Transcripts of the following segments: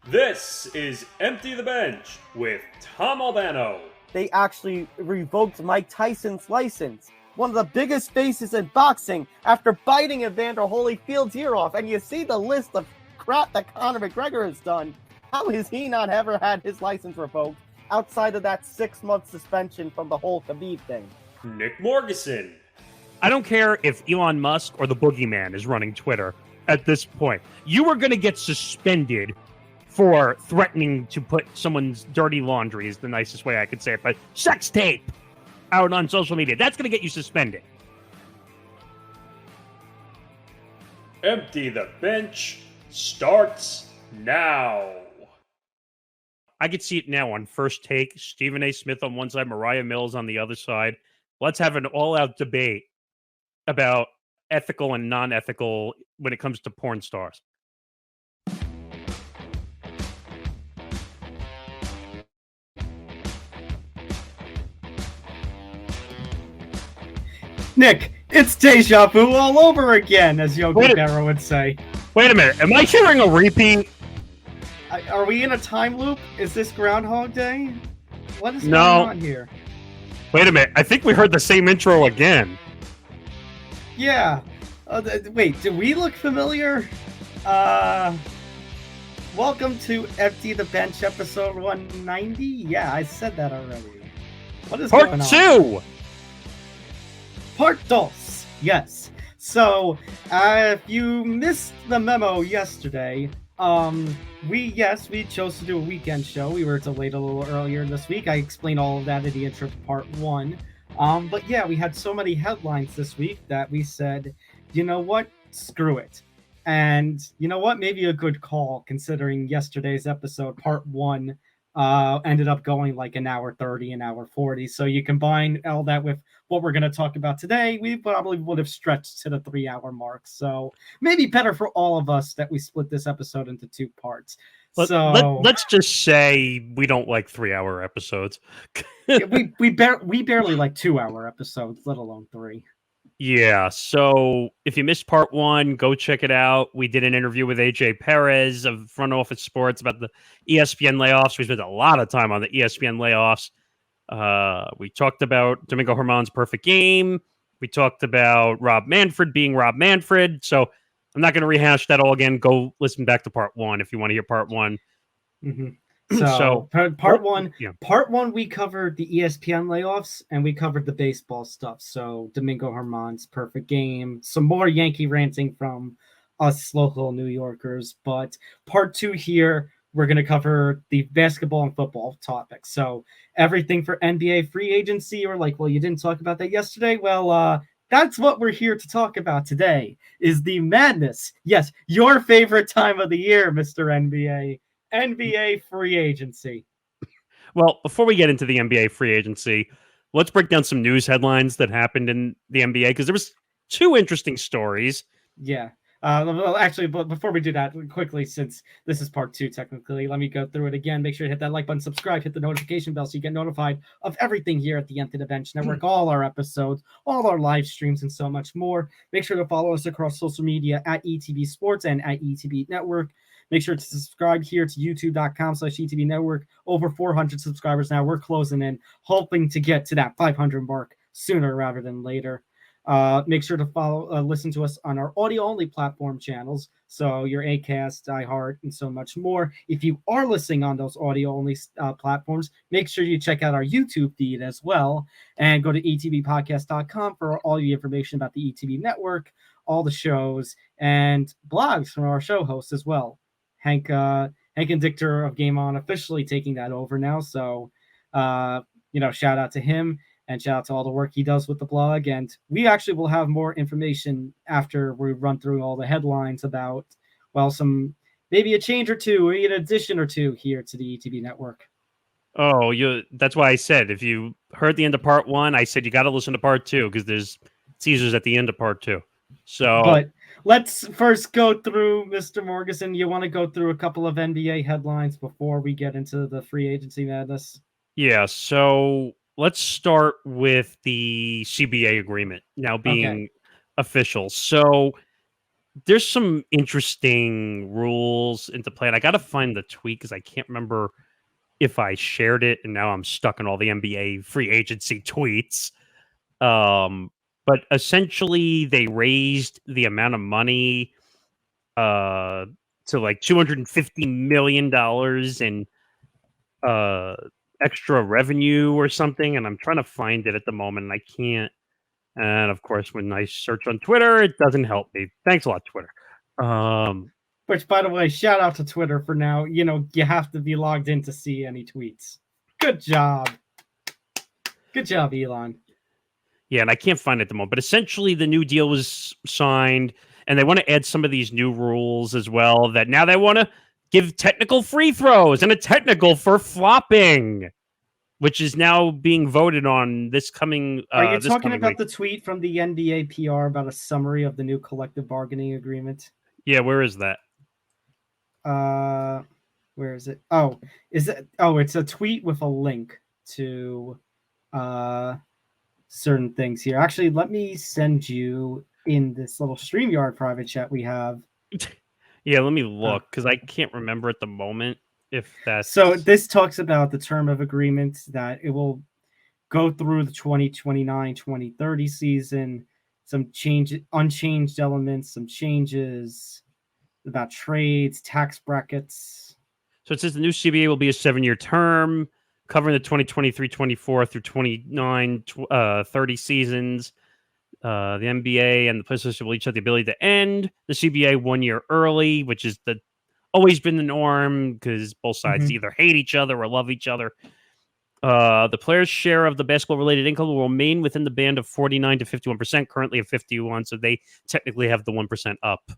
This is Empty the Bench with Tom Albano. They actually revoked Mike Tyson's license, one of the biggest faces in boxing, after biting Evander Holyfield's ear off. And you see the list of crap that Conor McGregor has done. How has he not ever had his license revoked outside of that 6-month suspension from the whole Khabib thing? Nick Morgasen. I don't care if Elon Musk or the boogeyman is running Twitter at this point. You are going to get suspended for threatening to put someone's dirty laundry, is the nicest way I could say it, but sex tape out on social media. That's going to get you suspended. Empty the Bench starts now. I could see it now on First Take. Stephen A. Smith on one side, Mariah Mills on the other side. Let's have an all-out debate about ethical and non-ethical when it comes to porn stars. Nick, it's deja vu all over again, as Yogi Berra would say. Wait a minute. Am I hearing a repeat? Are we in a time loop? Is this Groundhog Day? What is going on here? Wait a minute. I think we heard the same intro again. Yeah. Wait, do we look familiar? Welcome to Empty the Bench, episode 190? Yeah, I said that already. What is going on? Part 2! Part dos, yes. So, if you missed the memo yesterday, we chose to do a weekend show. We were delayed a little earlier this week. I explained all of that in the intro to part 1. But yeah, we had so many headlines this week that we said, you know what? Screw it. And you know what? Maybe a good call, considering yesterday's episode, part 1, ended up going like an hour 30, an hour 40. So you combine all that with what we're going to talk about today, we probably would have stretched to the 3-hour mark. So maybe better for all of us that we split this episode into 2 parts. Let's just say we don't like 3-hour episodes. Yeah, we barely like 2-hour episodes, let alone 3. Yeah, so if you missed part 1, go check it out. We did an interview with AJ Perez of Front Office Sports about the ESPN layoffs. We spent a lot of time on the ESPN layoffs. We talked about Domingo Germán's perfect game. We talked about Rob Manfred being Rob Manfred. So I'm not going to rehash that all again. Go listen back to part 1 if you want to hear part 1. Mm-hmm. So part one, we covered the ESPN layoffs and we covered the baseball stuff. So Domingo Germán's perfect game, some more Yankee ranting from us local New Yorkers. But part 2 here, we're going to cover the basketball and football topics. So everything for NBA free agency, or like, well, you didn't talk about that yesterday. Well, that's what we're here to talk about today, is the madness. Yes, your favorite time of the year, Mr. NBA free agency. Well, before we get into the NBA free agency, let's break down some news headlines that happened in the NBA, because there was 2 interesting stories. Yeah. Well, actually, but before we do that, quickly, since this is part 2, technically, let me go through it again. Make sure to hit that like button, subscribe, hit the notification bell so you get notified of everything here at the Empty the Bench Network, all our episodes, all our live streams, and so much more. Make sure to follow us across social media at ETB Sports and at ETB Network. Make sure to subscribe here to youtube.com/ETB Network. Over 400 subscribers now. We're closing in, hoping to get to that 500 mark sooner rather than later. Make sure to listen to us on our audio-only platform channels, so your Acast, iHeart, and so much more. If you are listening on those audio-only platforms, make sure you check out our YouTube feed as well, and go to etbpodcast.com for all the information about the ETB network, all the shows, and blogs from our show hosts as well. Hank and Dictor of Game On officially taking that over now, so shout out to him. And shout out to all the work he does with the blog. And we actually will have more information after we run through all the headlines about, well, maybe a change or 2, maybe an addition or 2 here to the ETB network. Oh, that's why I said, if you heard the end of part 1, I said you got to listen to part 2, because there's teasers at the end of part 2. So, but let's first go through, Mr. Morgasen. You want to go through a couple of NBA headlines before we get into the free agency madness? Yeah, so let's start with the CBA agreement now being official. So there's some interesting rules into play. And I got to find the tweet because I can't remember if I shared it, and now I'm stuck in all the NBA free agency tweets. But essentially, they raised the amount of money to like $250 million in extra revenue or something, and I'm trying to find it at the moment, and I can't. And of course, when I search on Twitter, it doesn't help me. Thanks a lot, Twitter. Which, by the way, shout out to Twitter for now. You know, you have to be logged in to see any tweets. Good job. Good job, Elon. Yeah, and I can't find it at the moment. But essentially, the new deal was signed, and they want to add some of these new rules as well. That now they want to give technical free throws and a technical for flopping, which is now being voted on this coming. Are you talking about week. the tweet from the NBA PR about a summary of the new collective bargaining agreement? Yeah, where is that? Where is it? Oh, is it? Oh, it's a tweet with a link to certain things here. Actually, let me send you in this little StreamYard private chat we have. Yeah, let me look because I can't remember at the moment if that's. So this talks about the term of agreement that it will go through the 2029-2030 season. Some unchanged elements, some changes about trades, tax brackets. So it says the new CBA will be a 7-year term covering the 2023-24 through 29-30 seasons. The NBA and the PlayStation will each have the ability to end the CBA 1 year early, which is always been the norm because both sides either hate each other or love each other. The player's share of the basketball-related income will remain within the band of 49 to 51%, currently at 51%, so they technically have the 1% up,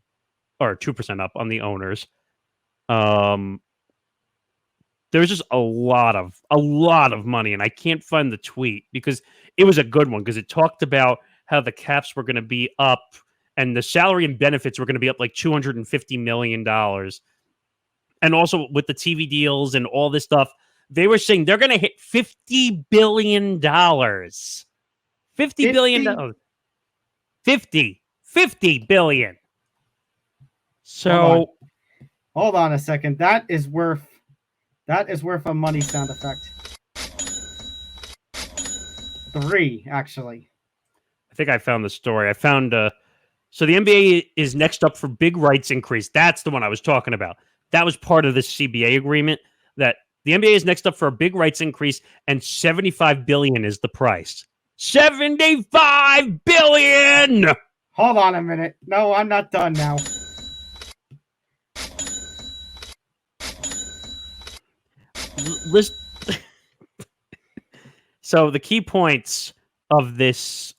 or 2% up on the owners. There's just a lot of money, and I can't find the tweet because it was a good one because it talked about how the caps were going to be up and the salary and benefits were going to be up like $250 million. And also with the TV deals and all this stuff, they were saying they're going to hit $50 billion. $50 billion. $50 billion. So hold on a second. That is worth a money sound effect. 3, actually. I think I found the story. I found so the NBA is next up for big rights increase. That's the one I was talking about. That was part of this CBA agreement that the NBA is next up for a big rights increase and $75 billion is the price. $75 billion. Hold on a minute. No, I'm not done now. So the key points of this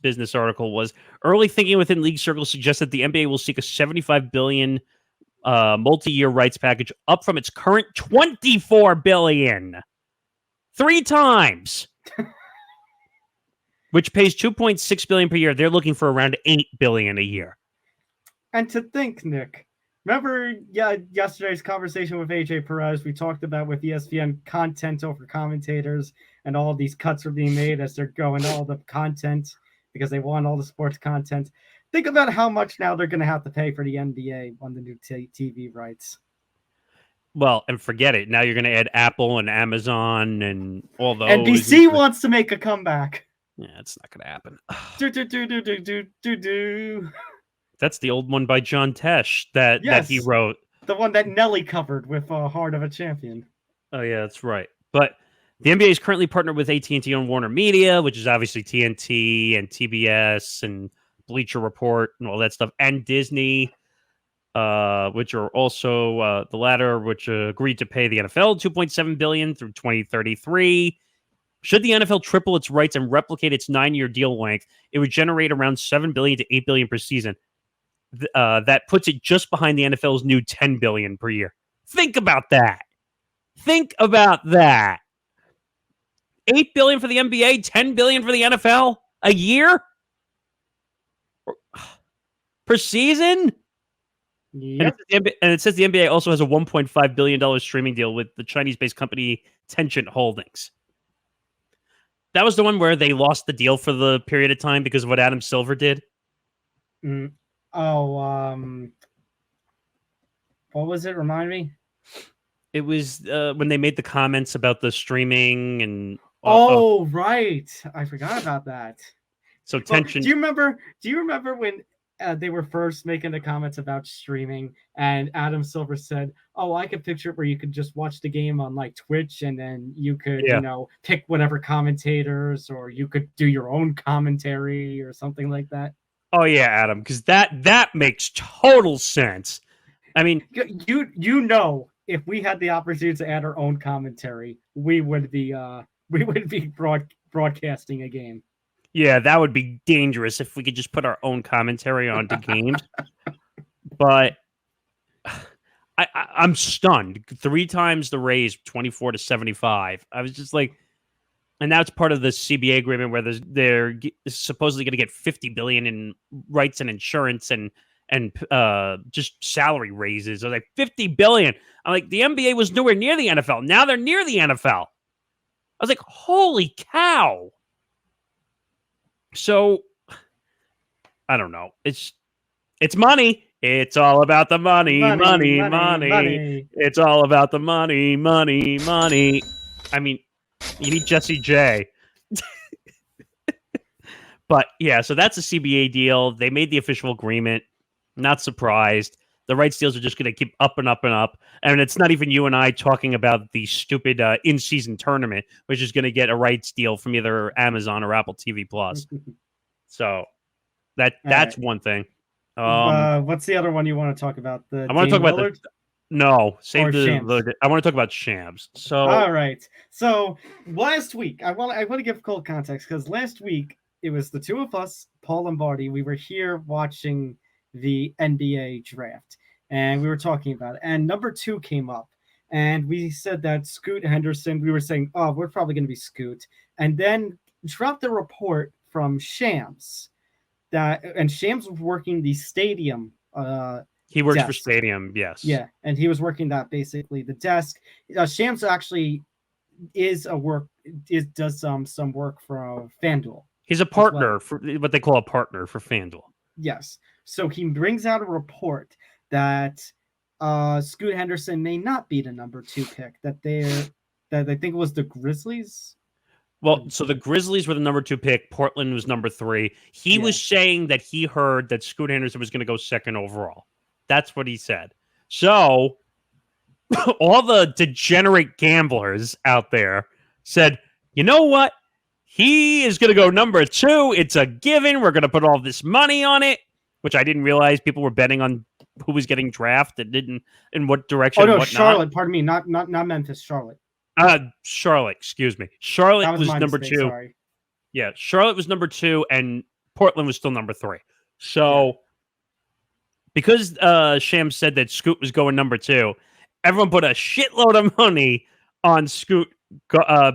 business article was early thinking within league circles suggests that the NBA will seek a $75 billion multi-year rights package up from its current $24 billion. 3 times. Which pays $2.6 billion per year. They're looking for around $8 billion a year. And to think, Nick, remember yesterday's conversation with AJ Perez? We talked about with ESPN content over commentators and all these cuts are being made as they're going to all the content because they want all the sports content. Think about how much now they're going to have to pay for the NBA on the new TV rights. Well, and forget it. Now you're going to add Apple and Amazon and all those. NBC wants to make a comeback. Yeah, it's not going to happen. That's the old one by John Tesh that he wrote. The one that Nelly covered with Heart of a Champion. Oh, yeah, that's right. But the NBA is currently partnered with AT&T on Warner Media, which is obviously TNT and TBS and Bleacher Report and all that stuff, and Disney, which are also the latter, which agreed to pay the NFL $2.7 billion through 2033. Should the NFL triple its rights and replicate its 9-year deal length, it would generate around $7 billion to $8 billion per season. That puts it just behind the NFL's new $10 billion per year. Think about that. Think about that. $8 billion for the NBA, $10 billion for the NFL a year per season. Yep. And it says the NBA also has a $1.5 billion streaming deal with the Chinese-based company Tencent Holdings. That was the one where they lost the deal for the period of time because of what Adam Silver did. What was it? Remind me. It was when they made the comments about the streaming and. Right. I forgot about that. So tension. Do you remember when they were first making the comments about streaming, and Adam Silver said, "Oh, I could picture it where you could just watch the game on like Twitch, and then you could, pick whatever commentators, or you could do your own commentary or something like that." Oh yeah, Adam, because that makes total sense. I mean, if we had the opportunity to add our own commentary, we would be broadcasting a game. Yeah, that would be dangerous if we could just put our own commentary onto games. But I'm stunned. 3 times the raise, 24-75. I was just like, and that's part of the CBA agreement where they're supposedly going to get $50 billion in rights and insurance and just salary raises. I was like, $50 billion. I'm like, the NBA was nowhere near the NFL. Now they're near the NFL. I was like, holy cow. So, I don't know. It's money. It's all about the money. It's all about the money. I mean, you need Jesse J. But, yeah, so that's a CBA deal. They made the official agreement. Not surprised. The rights deals are just going to keep up and up and up. And it's not even you and I talking about the stupid in-season tournament, which is going to get a rights deal from either Amazon or Apple TV Plus. So that's right. One thing. What's the other one you want to talk about? I want to talk about I want to talk about Shams. So all right. So last week, I want to give full context because last week it was the two of us, Paul Lombardi. We were here watching the NBA draft, and we were talking about it. And number 2 came up, and we said that Scoot Henderson. We were saying, "Oh, we're probably going to be Scoot," and then dropped a report from Shams and Shams was working the stadium. He works desk. For Stadium, yes. Yeah, and he was working that basically the desk. Shams actually does some work for FanDuel. He's a partner for what they call a partner for FanDuel. Yes. So he brings out a report that Scoot Henderson may not be the number 2 pick. That I think it was the Grizzlies. Well, so the Grizzlies were the number 2 pick. Portland was number 3. He was saying that he heard that Scoot Henderson was going to go 2nd overall. That's what he said. So all the degenerate gamblers out there said, you know what? He is going to go number 2. It's a given. We're going to put all this money on it, which I didn't realize people were betting on who was getting drafted, in what direction. Oh, no, Charlotte. Pardon me. Not Memphis, Charlotte. Charlotte, excuse me. Charlotte was number mistake, 2. Sorry. Yeah, Charlotte was number 2, and Portland was still number 3. So, because Shams said that Scoot was going number 2, everyone put a shitload of money on Scoot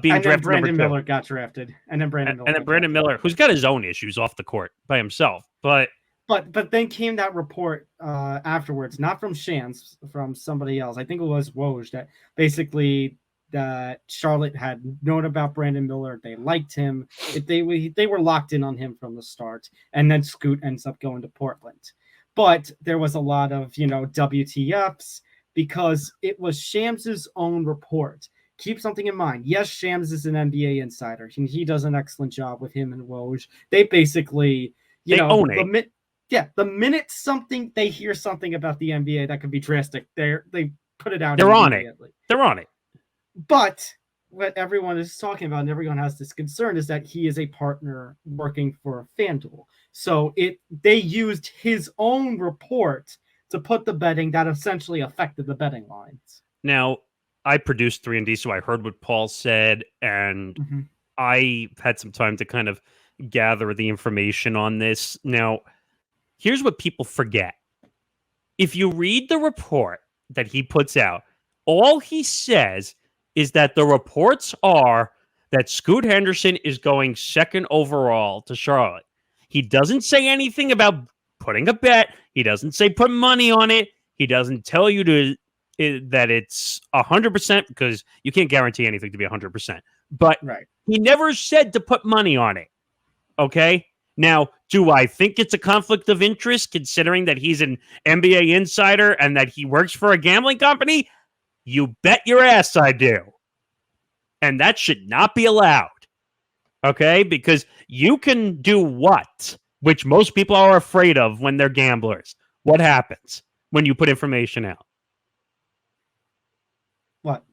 being drafted number 2. Miller got drafted, and then Brandon Miller, who's got his own issues off the court by himself, but then came that report afterwards, not from Shams, from somebody else. I think it was Woj, that basically that Charlotte had known about Brandon Miller. They liked him. They were locked in on him from the start, and then Scoot ends up going to Portland. But there was a lot of WTFs because it was Shams's own report. Keep something in mind. Yes, Shams is an NBA insider, and he does an excellent job with him and Woj. They basically, own it. The minute they hear something about the NBA that could be drastic, they put it out. They're on it. They're on it. But what everyone is talking about, and everyone has this concern, is that he is a partner working for FanDuel. So they used his own report to put the betting that essentially affected the betting lines. Now, I produced 3&D, so I heard what Paul said, and I had some time to kind of gather the information on this. Now, here's what people forget. If you read the report that he puts out, all he says is that the reports are that Scoot Henderson is going 2nd overall to Charlotte. He doesn't say anything about putting a bet. He doesn't say put money on it. He doesn't tell you that it's 100% because you can't guarantee anything to be 100%. But he never said to put money on it. Okay? Now, Do I think it's a conflict of interest considering that he's an NBA insider and that he works for a gambling company? You bet your ass I do. And that should not be allowed. Okay? Because you can do what? Which most people are afraid of when they're gamblers. What happens when you put information out? What?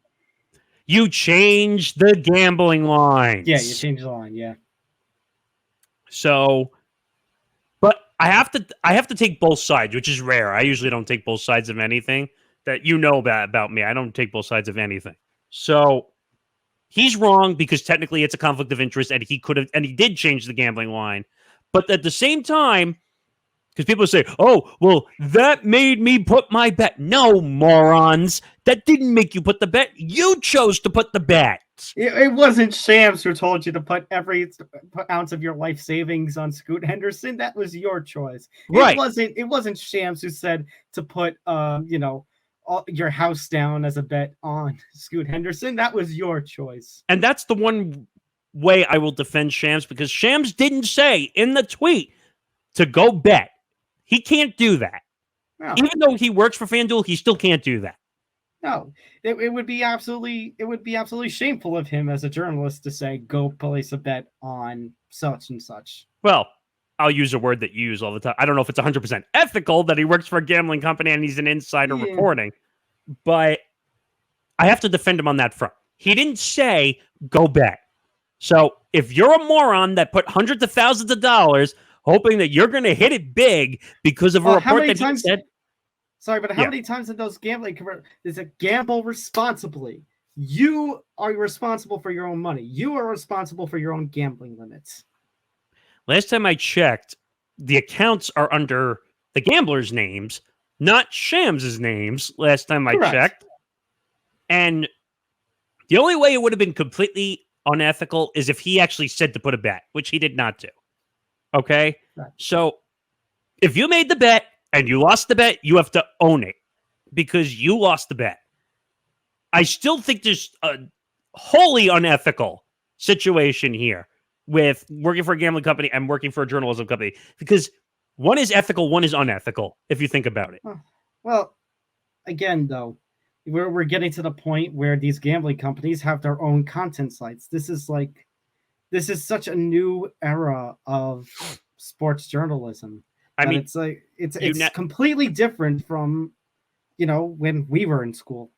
You change the gambling lines. Yeah, you change the line, yeah. So, but I have to take both sides, which is rare. I usually don't take both sides of anything. That you know about me. I don't take both sides of anything. So he's wrong because technically it's a conflict of interest, and he could have, and he did change the gambling line. But at the same time, because people say, "Oh, well, that made me put my bet." No, morons, that didn't make you put the bet. You chose to put the bet. It wasn't Shams who told you to put every ounce of your life savings on Scoot Henderson. That was your choice. Right. It wasn't Shams who said to put your house down as a bet on Scoot Henderson. That was your choice. And that's the one way I will defend Shams, because Shams didn't say in the tweet to go bet. He can't do that. No. Even though he works for FanDuel, he still can't do that. No, it would be absolutely shameful of him as a journalist to say, go place a bet on such and such. Well, I'll use a word that you use all the time. I don't know if it's 100% ethical that he works for a gambling company and he's an insider reporting, but I have to defend him on that front. He didn't say, go bet. So if you're a moron that put hundreds of thousands of dollars hoping that you're going to hit it big because of a report that he said... Sorry, but how many times did those gambling is it gamble responsibly? You are responsible for your own money. You are responsible for your own gambling limits. Last time I checked, the accounts are under the gamblers' names, not Shams' names, last time I checked. And the only way it would have been completely unethical is if he actually said to put a bet, which he did not do. Okay? Right. So if you made the bet and you lost the bet, you have to own it because you lost the bet. I still think there's a wholly unethical situation here with working for a gambling company and working for a journalism company, because one is ethical, one is unethical, if you think about it. Well, again, though, we're getting to the point where these gambling companies have their own content sites. This is such a new era of sports journalism. I mean, it's completely different from, when we were in school.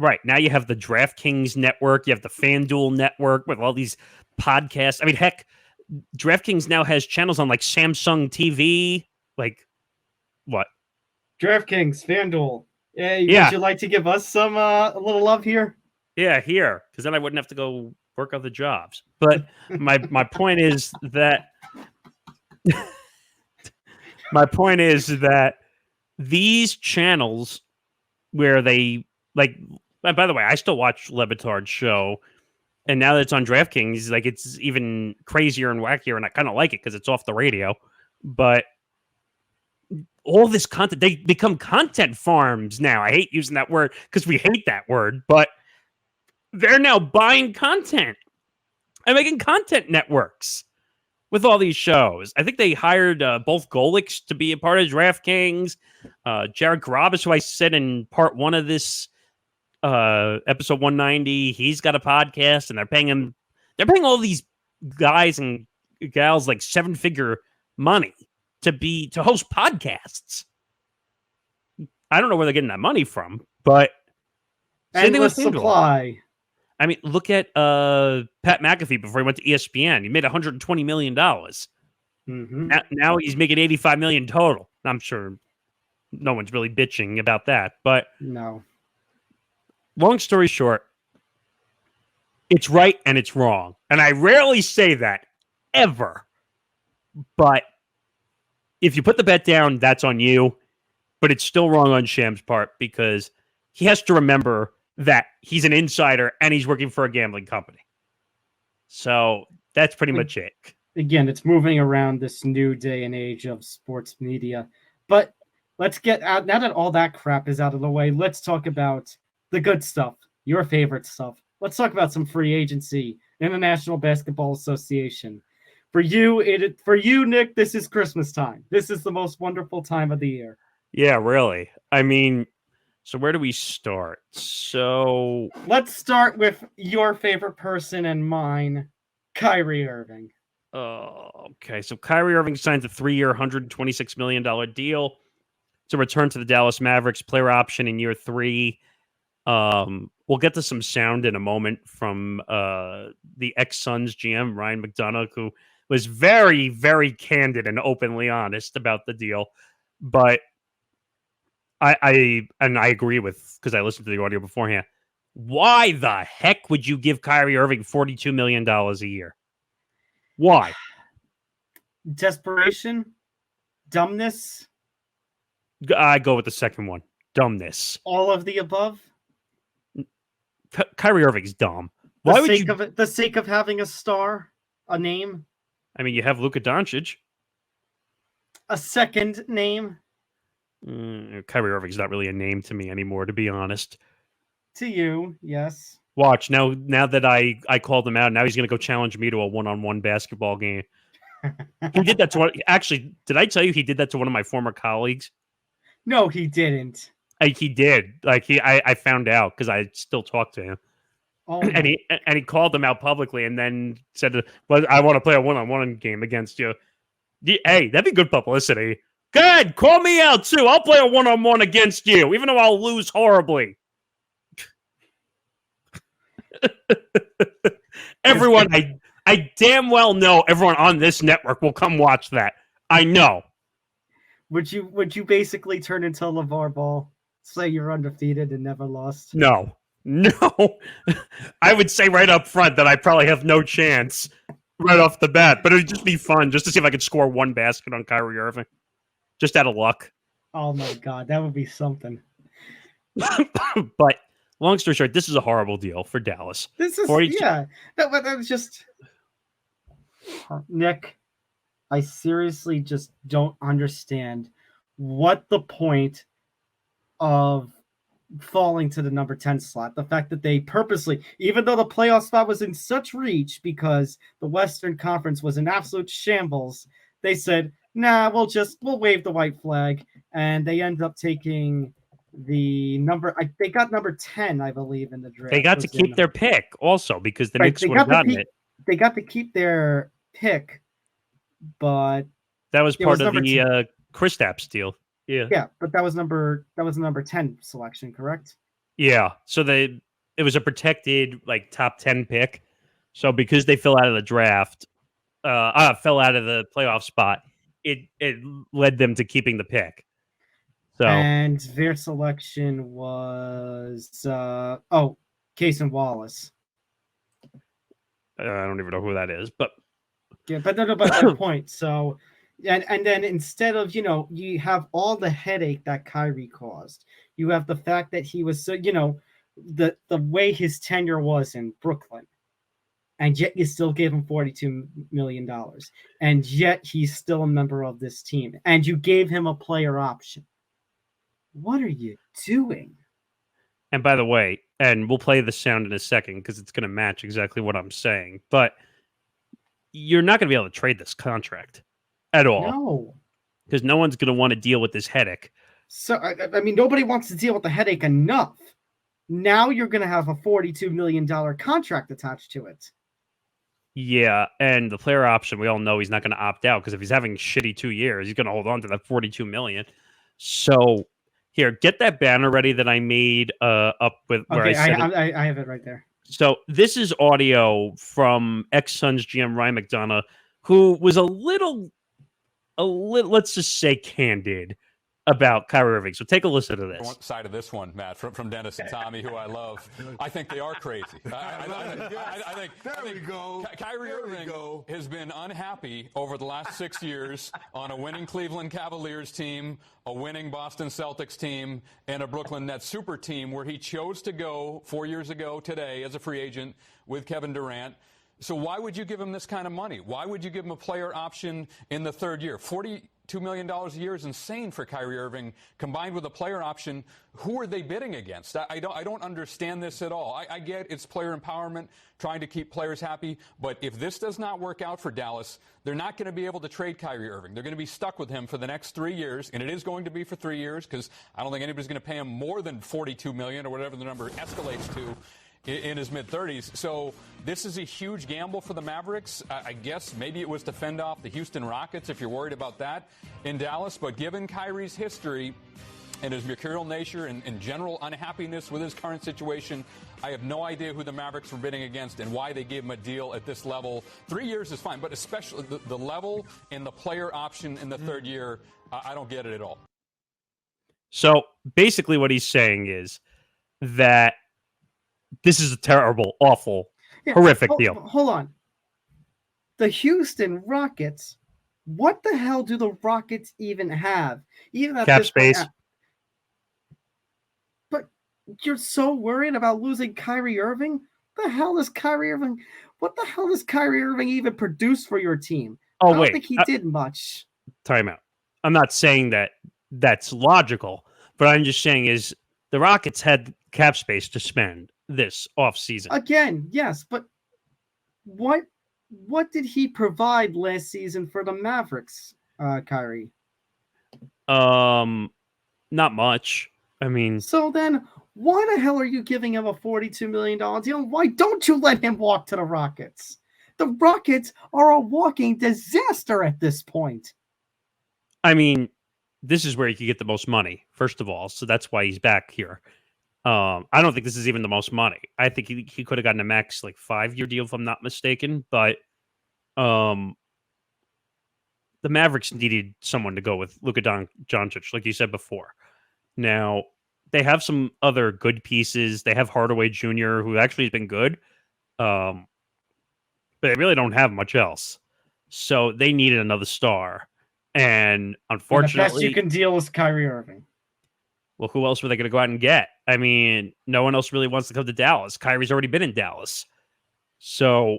Right. Now you have the DraftKings network, you have the FanDuel network with all these podcasts. I mean, heck, DraftKings now has channels on like Samsung TV. Like, what? DraftKings, FanDuel. Yeah. Would you like to give us some a little love here? Yeah, here, because then I wouldn't have to go work other jobs. But my point is that these channels where they like. By the way, I still watch Le Batard's show, and now that it's on DraftKings, like it's even crazier and wackier, and I kind of like it because it's off the radio. But all this content, they become content farms now. I hate using that word because we hate that word, but they're now buying content and making content networks with all these shows. I think they hired both Golics to be a part of DraftKings. Jared Carrabis, who I said in part one of this episode 190, he's got a podcast, and they're paying all these guys and gals like 7-figure money to host podcasts. I don't know where they're getting that money from, but endless supply. I mean, look at Pat McAfee before he went to ESPN. He made $120 million. Mm-hmm. Now he's making $85 million total. I'm sure no one's really bitching about that, but no. Long story short, it's right and it's wrong. And I rarely say that, ever. But if you put the bet down, that's on you. But it's still wrong on Shams' part because he has to remember that he's an insider and he's working for a gambling company. So that's pretty much it. Again, it's moving around this new day and age of sports media. But let's get out, now that all that crap is out of the way, let's talk about the good stuff, your favorite stuff. Let's talk about some free agency in the National Basketball Association. For you, Nick, this is Christmas time. This is the most wonderful time of the year. Yeah, really. I mean, so where do we start? So let's start with your favorite person and mine, Kyrie Irving. Okay. So Kyrie Irving signs a 3-year, $126 million deal to return to the Dallas Mavericks, player option in year 3. We'll get to some sound in a moment from the ex-Suns GM, Ryan McDonough, who was very, very candid and openly honest about the deal. But I agree with, because I listened to the audio beforehand, why the heck would you give Kyrie Irving $42 million a year? Why? Desperation? Dumbness? I go with the second one. Dumbness. All of the above? Kyrie Irving's dumb. Why would you... the sake of having a star? A name? I mean, you have Luka Doncic. A second name? Kyrie Irving's not really a name to me anymore, to be honest. To you, yes. Watch, now that I called him out, now he's going to go challenge me to a one-on-one basketball game. He did that to one... Actually, did I tell you he did that to one of my former colleagues? No, he didn't. He did. I found out because I still talk to him. Oh, and he called them out publicly and then said, well, I want to play a one-on-one game against you. Hey, that'd be good publicity. Go ahead, call me out too. I'll play a one-on-one against you, even though I'll lose horribly. Everyone, I damn well know everyone on this network will come watch that. I know. Would you basically turn into LeVar Ball? Say you're undefeated and never lost? No. I would say right up front that I probably have no chance right off the bat, but it would just be fun just to see if I could score one basket on Kyrie Irving. Just out of luck. Oh my God, that would be something. But long story short, this is a horrible deal for Dallas. This is, that was just... Nick, I seriously just don't understand what the point of falling to the number 10 slot. The fact that they purposely, even though the playoff spot was in such reach because the Western Conference was in absolute shambles, they said, nah, we'll wave the white flag. And they ended up taking the number, they got number 10, I believe, in the draft. They got to keep their pick also because the Knicks would have gotten it. They got to keep their pick, but that was part of the Kristaps deal. Yeah, but that was number 10 selection, correct? Yeah. So it was a protected top 10 pick. So because they fell out of the draft, fell out of the playoff spot, it led them to keeping the pick. So and their selection was Cason Wallace. I don't even know who that is, but yeah, but no, but that point. So. And then instead of, you have all the headache that Kyrie caused. You have the fact that he was so, the way his tenure was in Brooklyn. And yet you still gave him $42 million. And yet he's still a member of this team. And you gave him a player option. What are you doing? And by the way, and we'll play the sound in a second because it's going to match exactly what I'm saying. But you're not going to be able to trade this contract. At all. No. Because no one's going to want to deal with this headache. So, I mean, nobody wants to deal with the headache enough. Now you're going to have a $42 million contract attached to it. Yeah, and the player option, we all know he's not going to opt out because if he's having shitty 2 years, he's going to hold on to that $42 million. So, here, get that banner ready that I made up with where okay, I have it right there. So, this is audio from ex-Suns GM Ryan McDonough, who was a little, let's just say, candid about Kyrie Irving. So take a listen to this. One side of this one, Matt, from Dennis and Tommy, who I love. I think they are crazy. I think Kyrie Irving has been unhappy over the last 6 years on a winning Cleveland Cavaliers team, a winning Boston Celtics team, and a Brooklyn Nets super team where he chose to go 4 years ago today as a free agent with Kevin Durant. So why would you give him this kind of money? Why would you give him a player option in the third year? $42 million a year is insane for Kyrie Irving, combined with a player option. Who are they bidding against? I don't understand this at all. I get it's player empowerment, trying to keep players happy, but if this does not work out for Dallas, they're not going to be able to trade Kyrie Irving. They're going to be stuck with him for the next 3 years, and it is going to be for 3 years because I don't think anybody's going to pay him more than $42 million or whatever the number escalates to in his mid-30s. So this is a huge gamble for the Mavericks. I guess maybe it was to fend off the Houston Rockets if you're worried about that in Dallas. But given Kyrie's history and his mercurial nature and general unhappiness with his current situation, I have no idea who the Mavericks were bidding against and why they gave him a deal at this level. 3 years is fine, but especially the level and the player option in the third year, I don't get it at all. So basically what he's saying is that this is a terrible, awful, horrific deal. Hold on. The Houston Rockets, what the hell do the Rockets even have? Even at cap this space. Point, but you're so worried about losing Kyrie Irving? What the hell does Kyrie Irving even produce for your team? Oh, I don't wait. think he did much. Time out. I'm not saying that that's logical, but I'm just saying is the Rockets had cap space to spend this offseason. Again, yes, but what did he provide last season for the Mavericks, Kyrie? Not much. I mean, so then why the hell are you giving him a $42 million deal? Why don't you let him walk to the Rockets? The Rockets are a walking disaster at this point. I mean, this is where he could get the most money, first of all. So that's why he's back here. I don't think this is even the most money. I think he could have gotten a max 5-year deal if I'm not mistaken. But the Mavericks needed someone to go with Luka Doncic, like you said before. Now, they have some other good pieces. They have Hardaway Jr., who actually has been good. But they really don't have much else. So they needed another star. And unfortunately, the best you can deal is Kyrie Irving. Well, who else were they going to go out and get? I mean, no one else really wants to come to Dallas. Kyrie's already been in Dallas. So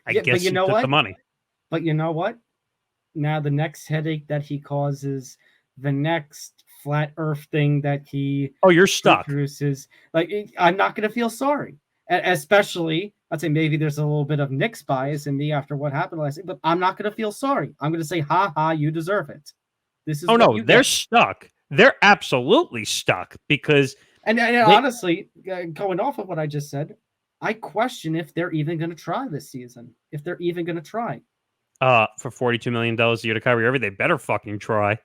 I guess he took the money. But you know what? Now the next headache that he causes, the next flat earth thing that he you're stuck. Produces, I'm not going to feel sorry. Especially, I'd say maybe there's a little bit of Knicks bias in me after what happened last week, but I'm not going to feel sorry. I'm going to say, ha ha, you deserve it. This is they're stuck. They're absolutely stuck because honestly, going off of what I just said, I question if they're even going to try this season. If they're even going to try. For $42 million a year to Kyrie Irving, they better fucking try.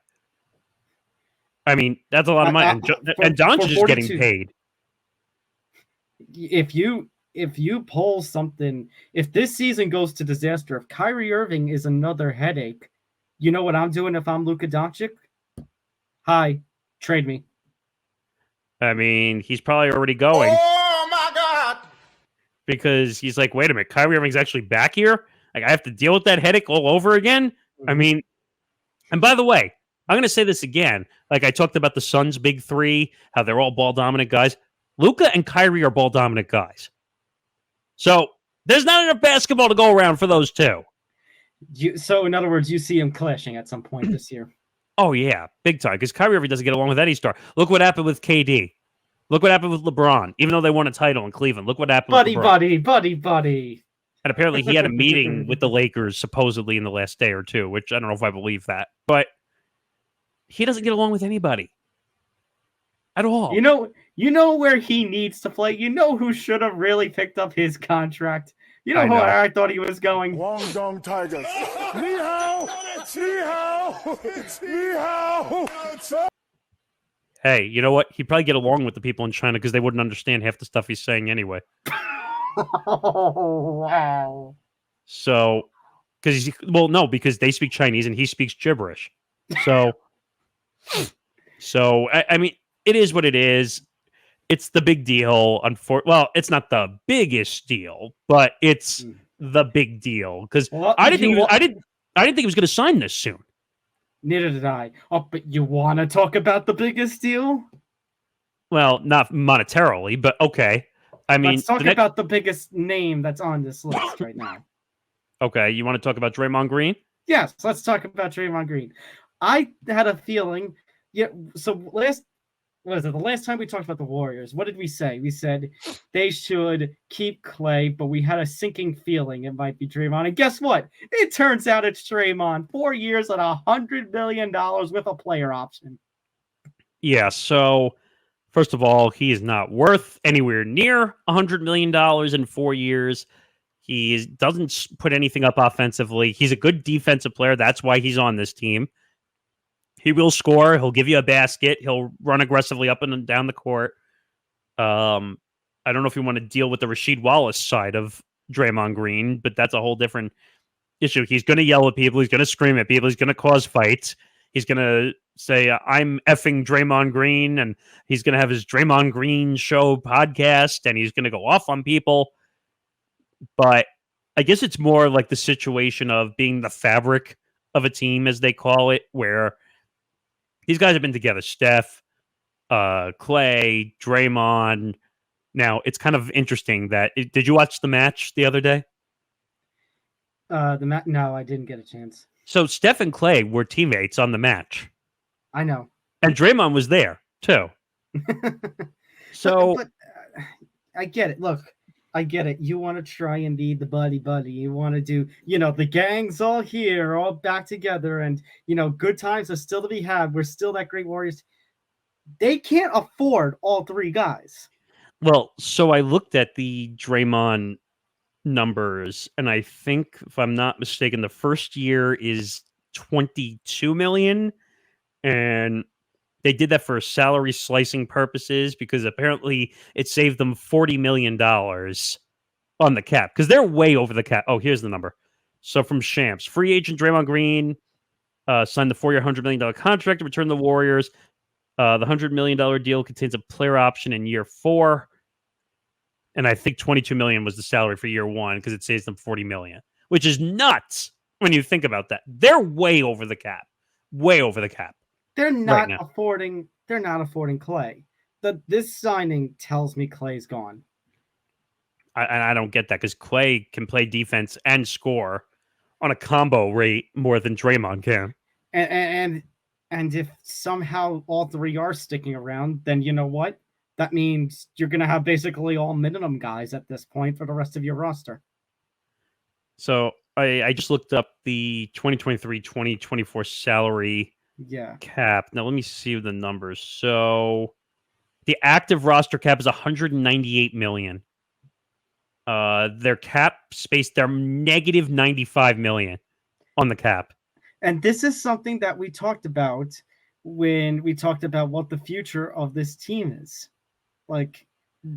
I mean, that's a lot of money. And Doncic is getting paid. If you pull something, if this season goes to disaster, if Kyrie Irving is another headache, you know what I'm doing if I'm Luka Doncic? Hi, trade me. I mean, he's probably already going. Oh my God! Because he's like, wait a minute, Kyrie Irving's actually back here? I have to deal with that headache all over again? I mean, and by the way, I'm going to say this again. I talked about the Suns' big three, how they're all ball-dominant guys. Luka and Kyrie are ball-dominant guys. So there's not enough basketball to go around for those two. So, in other words, you see them clashing at some point this year. Oh, yeah, big time. Because Kyrie Irving doesn't get along with any star. Look what happened with KD. Look what happened with LeBron. Even though they won a title in Cleveland. Look what happened with LeBron. Buddy. And apparently he had a meeting with the Lakers supposedly in the last day or two, which I don't know if I believe that. But he doesn't get along with anybody. At all. You know where he needs to play? You know who should have really picked up his contract? You know where I thought he was going? Guangdong Tigers. Ni hao! Ni hao! Ni hao! Hey, you know what? He'd probably get along with the people in China because they wouldn't understand half the stuff he's saying anyway. Oh, wow. So, because they speak Chinese and he speaks gibberish. So, I mean, it is what it is. It's the big deal. Well, it's not the biggest deal, but it's the big deal because I didn't think he was going to sign this soon. Neither did I. Oh, but you want to talk about the biggest deal? Well, not monetarily, but okay. I mean, let's talk about the biggest name that's on this list right now. Okay, you want to talk about Draymond Green? Yes, let's talk about Draymond Green. I had a feeling. Yeah. So the last time we talked about the Warriors? What did we say? We said they should keep Clay, but we had a sinking feeling it might be Draymond. And guess what? It turns out it's Draymond. 4 years at $100 million with a player option. Yeah. So first of all, he is not worth anywhere near $100 million in 4 years. He doesn't put anything up offensively. He's a good defensive player. That's why he's on this team. He will score. He'll give you a basket. He'll run aggressively up and down the court. I don't know if you want to deal with the Rasheed Wallace side of Draymond Green, but that's a whole different issue. He's going to yell at people. He's going to scream at people. He's going to cause fights. He's going to say, I'm effing Draymond Green, and he's going to have his Draymond Green show podcast, and he's going to go off on people. But I guess it's more like the situation of being the fabric of a team, as they call it, where these guys have been together. Steph, Clay, Draymond. Now, it's kind of interesting that... Did you watch the match the other day? No, I didn't get a chance. So Steph and Clay were teammates on the match. I know. And Draymond was there, too. So... But I get it. Look, I get it. You want to try and be the buddy. You want to do, the gang's all here, all back together, and, good times are still to be had. We're still that great Warriors. They can't afford all three guys. Well, so I looked at the Draymond numbers, and I think, if I'm not mistaken, the first year is $22 million, and they did that for salary slicing purposes because apparently it saved them $40 million on the cap because they're way over the cap. Oh, here's the number. So from Shams, free agent Draymond Green signed the 4-year, $100 million contract to return to the Warriors. The $100 million deal contains a player option in year 4. And I think $22 million was the salary for year 1 because it saves them $40 million, which is nuts when you think about that. They're way over the cap. Way over the cap. They're not affording Clay. This signing tells me Clay's gone. I don't get that because Clay can play defense and score on a combo rate more than Draymond can. And if somehow all three are sticking around, then you know what? That means you're going to have basically all minimum guys at this point for the rest of your roster. So I just looked up the 2023-2024 salary cap. Now let me see the numbers. So the active roster cap is $198 million. Their cap space, they're negative $95 million on the cap. And this is something that we talked about when we talked about what the future of this team is. Like,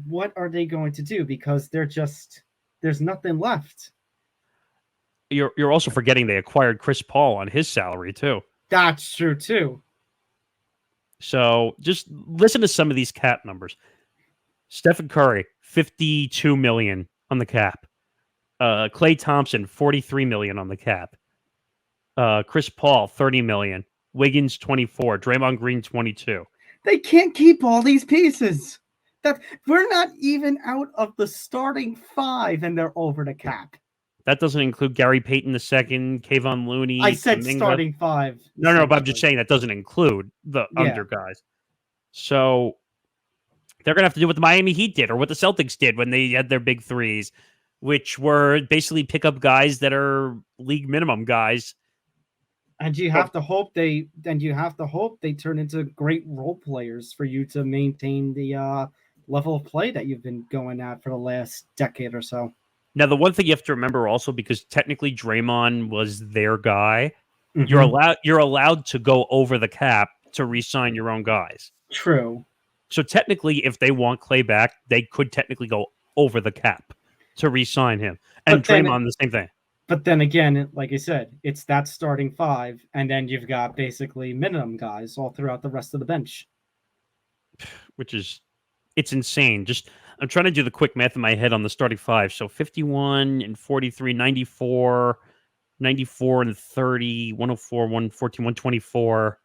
what are they going to do? Because there's nothing left. You're also forgetting they acquired Chris Paul on his salary too. That's true too. So just listen to some of these cap numbers. Stephen Curry, $52 million on the cap. Klay Thompson, $43 million on the cap. Chris Paul, $30 million. Wiggins, $24. Draymond Green, $22. They can't keep all these pieces. That we're not even out of the starting 5, and they're over the cap. That doesn't include Gary Payton II, Kayvon Looney. I said Kuminga. starting 5. No, but I'm just saying that doesn't include the under guys. So they're going to have to do what the Miami Heat did or what the Celtics did when they had their big threes, which were basically pick up guys that are league minimum guys. And you have to hope they turn into great role players for you to maintain the level of play that you've been going at for the last decade or so. Now, the one thing you have to remember also, because technically Draymond was their guy, Mm-hmm. you're allowed to go over the cap to re-sign your own guys. True. So technically, if they want Clay back, they could technically go over the cap to re-sign him. And Draymond, the same thing. But then again, like I said, it's that starting 5, and then you've got basically minimum guys all throughout the rest of the bench. Which is, it's insane. I'm trying to do the quick math in my head on the starting 5. So 51 and 43, 94, 94 and 30, 104, 114, 124,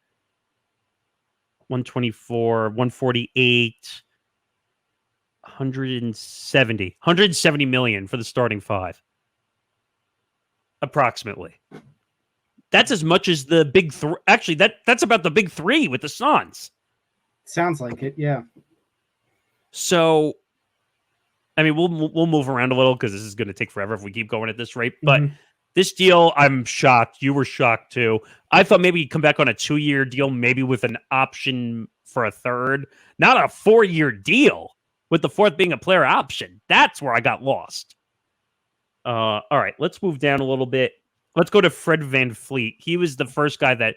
124, 148, 170 million for the starting 5. Approximately. That's as much as the big three. Actually, that's about the big three with the Suns. Sounds like it, yeah. So, I mean, we'll move around a little because this is going to take forever if we keep going at this rate. But this deal, I'm shocked. You were shocked too. I thought maybe he'd come back on a 2-year deal, maybe with an option for a third, not a 4-year deal with the fourth being a player option. That's where I got lost. All right, let's move down a little bit. Let's go to Fred VanVleet. He was the first guy that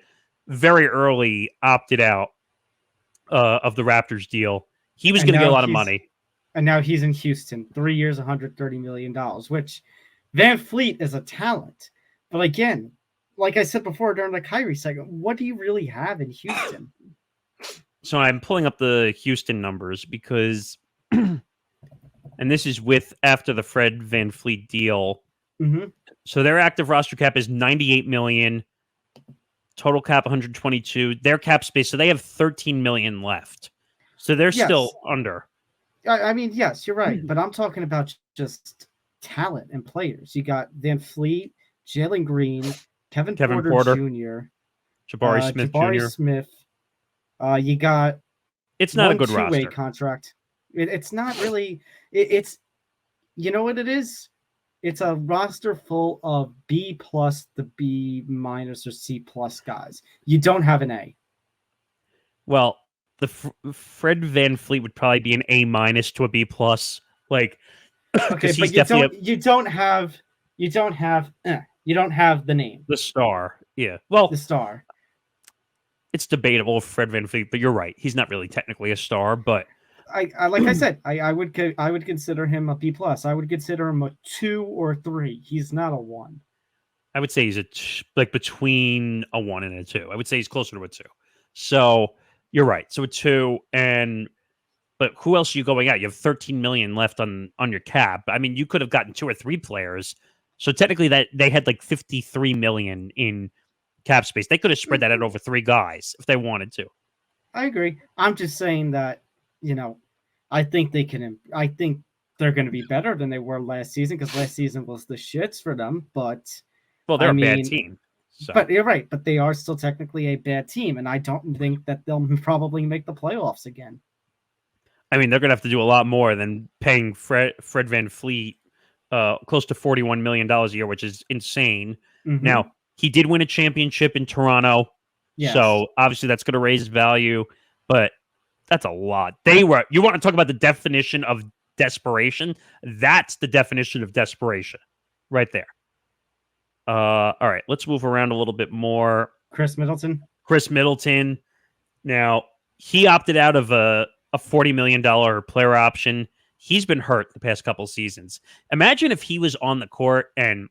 very early opted out of the Raptors deal. He was going to get a lot of money. And now he's in Houston. 3 years, $130 million, which VanVleet is a talent. But again, like I said before during the Kyrie segment, what do you really have in Houston? So I'm pulling up the Houston numbers because, and this is with after the Fred VanVleet deal. So their active roster cap is $98 million, total cap 122. Their cap space, so they have $13 million left. So they're still under. I mean, yes, you're right, but I'm talking about just talent and players. You got VanVleet, Jalen Green, Kevin Porter Jr., Jabari Smith. You got it's not a good two-way roster contract. It's not really. It's you know what it is. It's a roster full of B plus, the B minus or C plus guys. You don't have an A. Well, the Fred VanVleet would probably be an A minus to a B plus. Like, okay, but you don't have the name, the star. Yeah, well, the star. It's debatable if Fred VanVleet, but you're right. He's not really technically a star, but I like I said, I would consider him a B plus. I would consider him a 2 or 3. He's not a 1. I would say he's between a 1 and a 2. I would say he's closer to a 2. So you're right. So a 2, but who else are you going out? You have $13 million left on your cap. I mean, you could have gotten 2 or 3 players. So technically, that they had like $53 million in cap space. They could have spread that out over 3 guys if they wanted to. I agree. I'm just saying that, I think they can. I think they're going to be better than they were last season because last season was the shits for them. But they're a bad team. So. But you're right. But they are still technically a bad team, and I don't think that they'll probably make the playoffs again. I mean, they're going to have to do a lot more than paying Fred VanVleet close to $41 million a year, which is insane. Now, he did win a championship in Toronto, so obviously that's going to raise value, but that's a lot. You want to talk about the definition of desperation? That's the definition of desperation right there. All right, let's move around a little bit more. Chris Middleton. Now, he opted out of a $40 million player option. He's been hurt the past couple seasons. Imagine if he was on the court and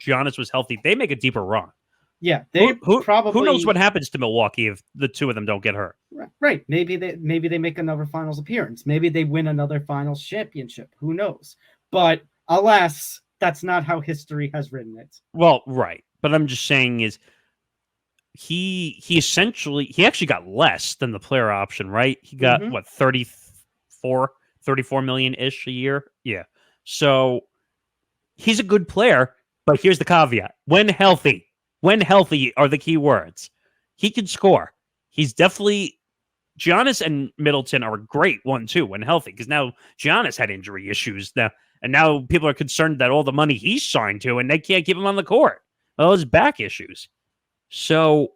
Giannis was healthy. They make a deeper run. Yeah, who knows what happens to Milwaukee if the two of them don't get hurt? Right. Maybe they make another finals appearance. Maybe they win another finals championship. Who knows? But alas, that's not how history has written it. Well, right. But I'm just saying is he actually got less than the player option, right? He got 34 million-ish a year. Yeah. So he's a good player, but here's the caveat. When healthy are the key words. He can score. He's definitely Giannis and Middleton are a great 1-2 when healthy, because now Giannis had injury issues now, and now people are concerned that all the money he's signed to, and they can't keep him on the court. Well, his back issues. So,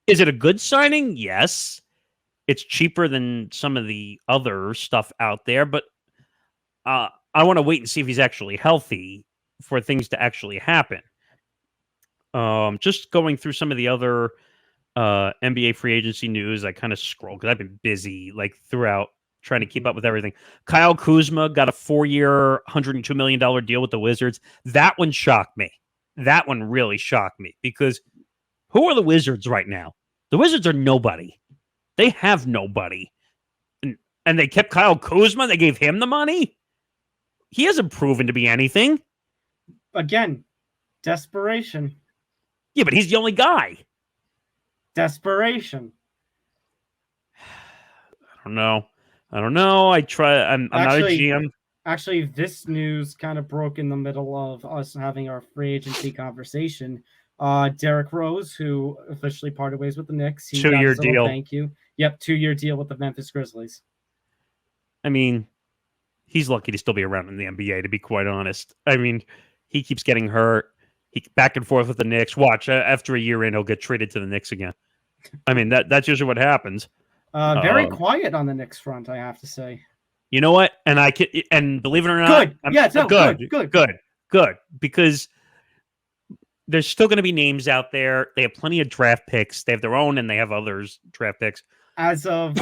is it a good signing? Yes. It's cheaper than some of the other stuff out there, but I want to wait and see if he's actually healthy for things to actually happen. Just going through some of the other NBA free agency news, I kind of scrolled because I've been busy throughout trying to keep up with everything. Kyle Kuzma got a 4-year, $102 million deal with the Wizards. That one shocked me. That one really shocked me because who are the Wizards right now? The Wizards are nobody. They have nobody. And they kept Kyle Kuzma. They gave him the money. He hasn't proven to be anything. Again, desperation. Yeah, but he's the only guy. Desperation. I don't know. I'm not a GM. Actually, this news kind of broke in the middle of us having our free agency conversation. Derrick Rose, who officially parted ways with the Knicks. He 2-year deal. Thank you. Yep, 2-year deal with the Memphis Grizzlies. I mean, he's lucky to still be around in the NBA, to be quite honest. I mean, he keeps getting hurt. He back and forth with the Knicks. Watch, after a year in, he'll get traded to the Knicks again. I mean, that's usually what happens. Very quiet on the Knicks front, I have to say. You know what? And believe it or not, good. Because there's still going to be names out there. They have plenty of draft picks. They have their own, and they have others draft picks. As of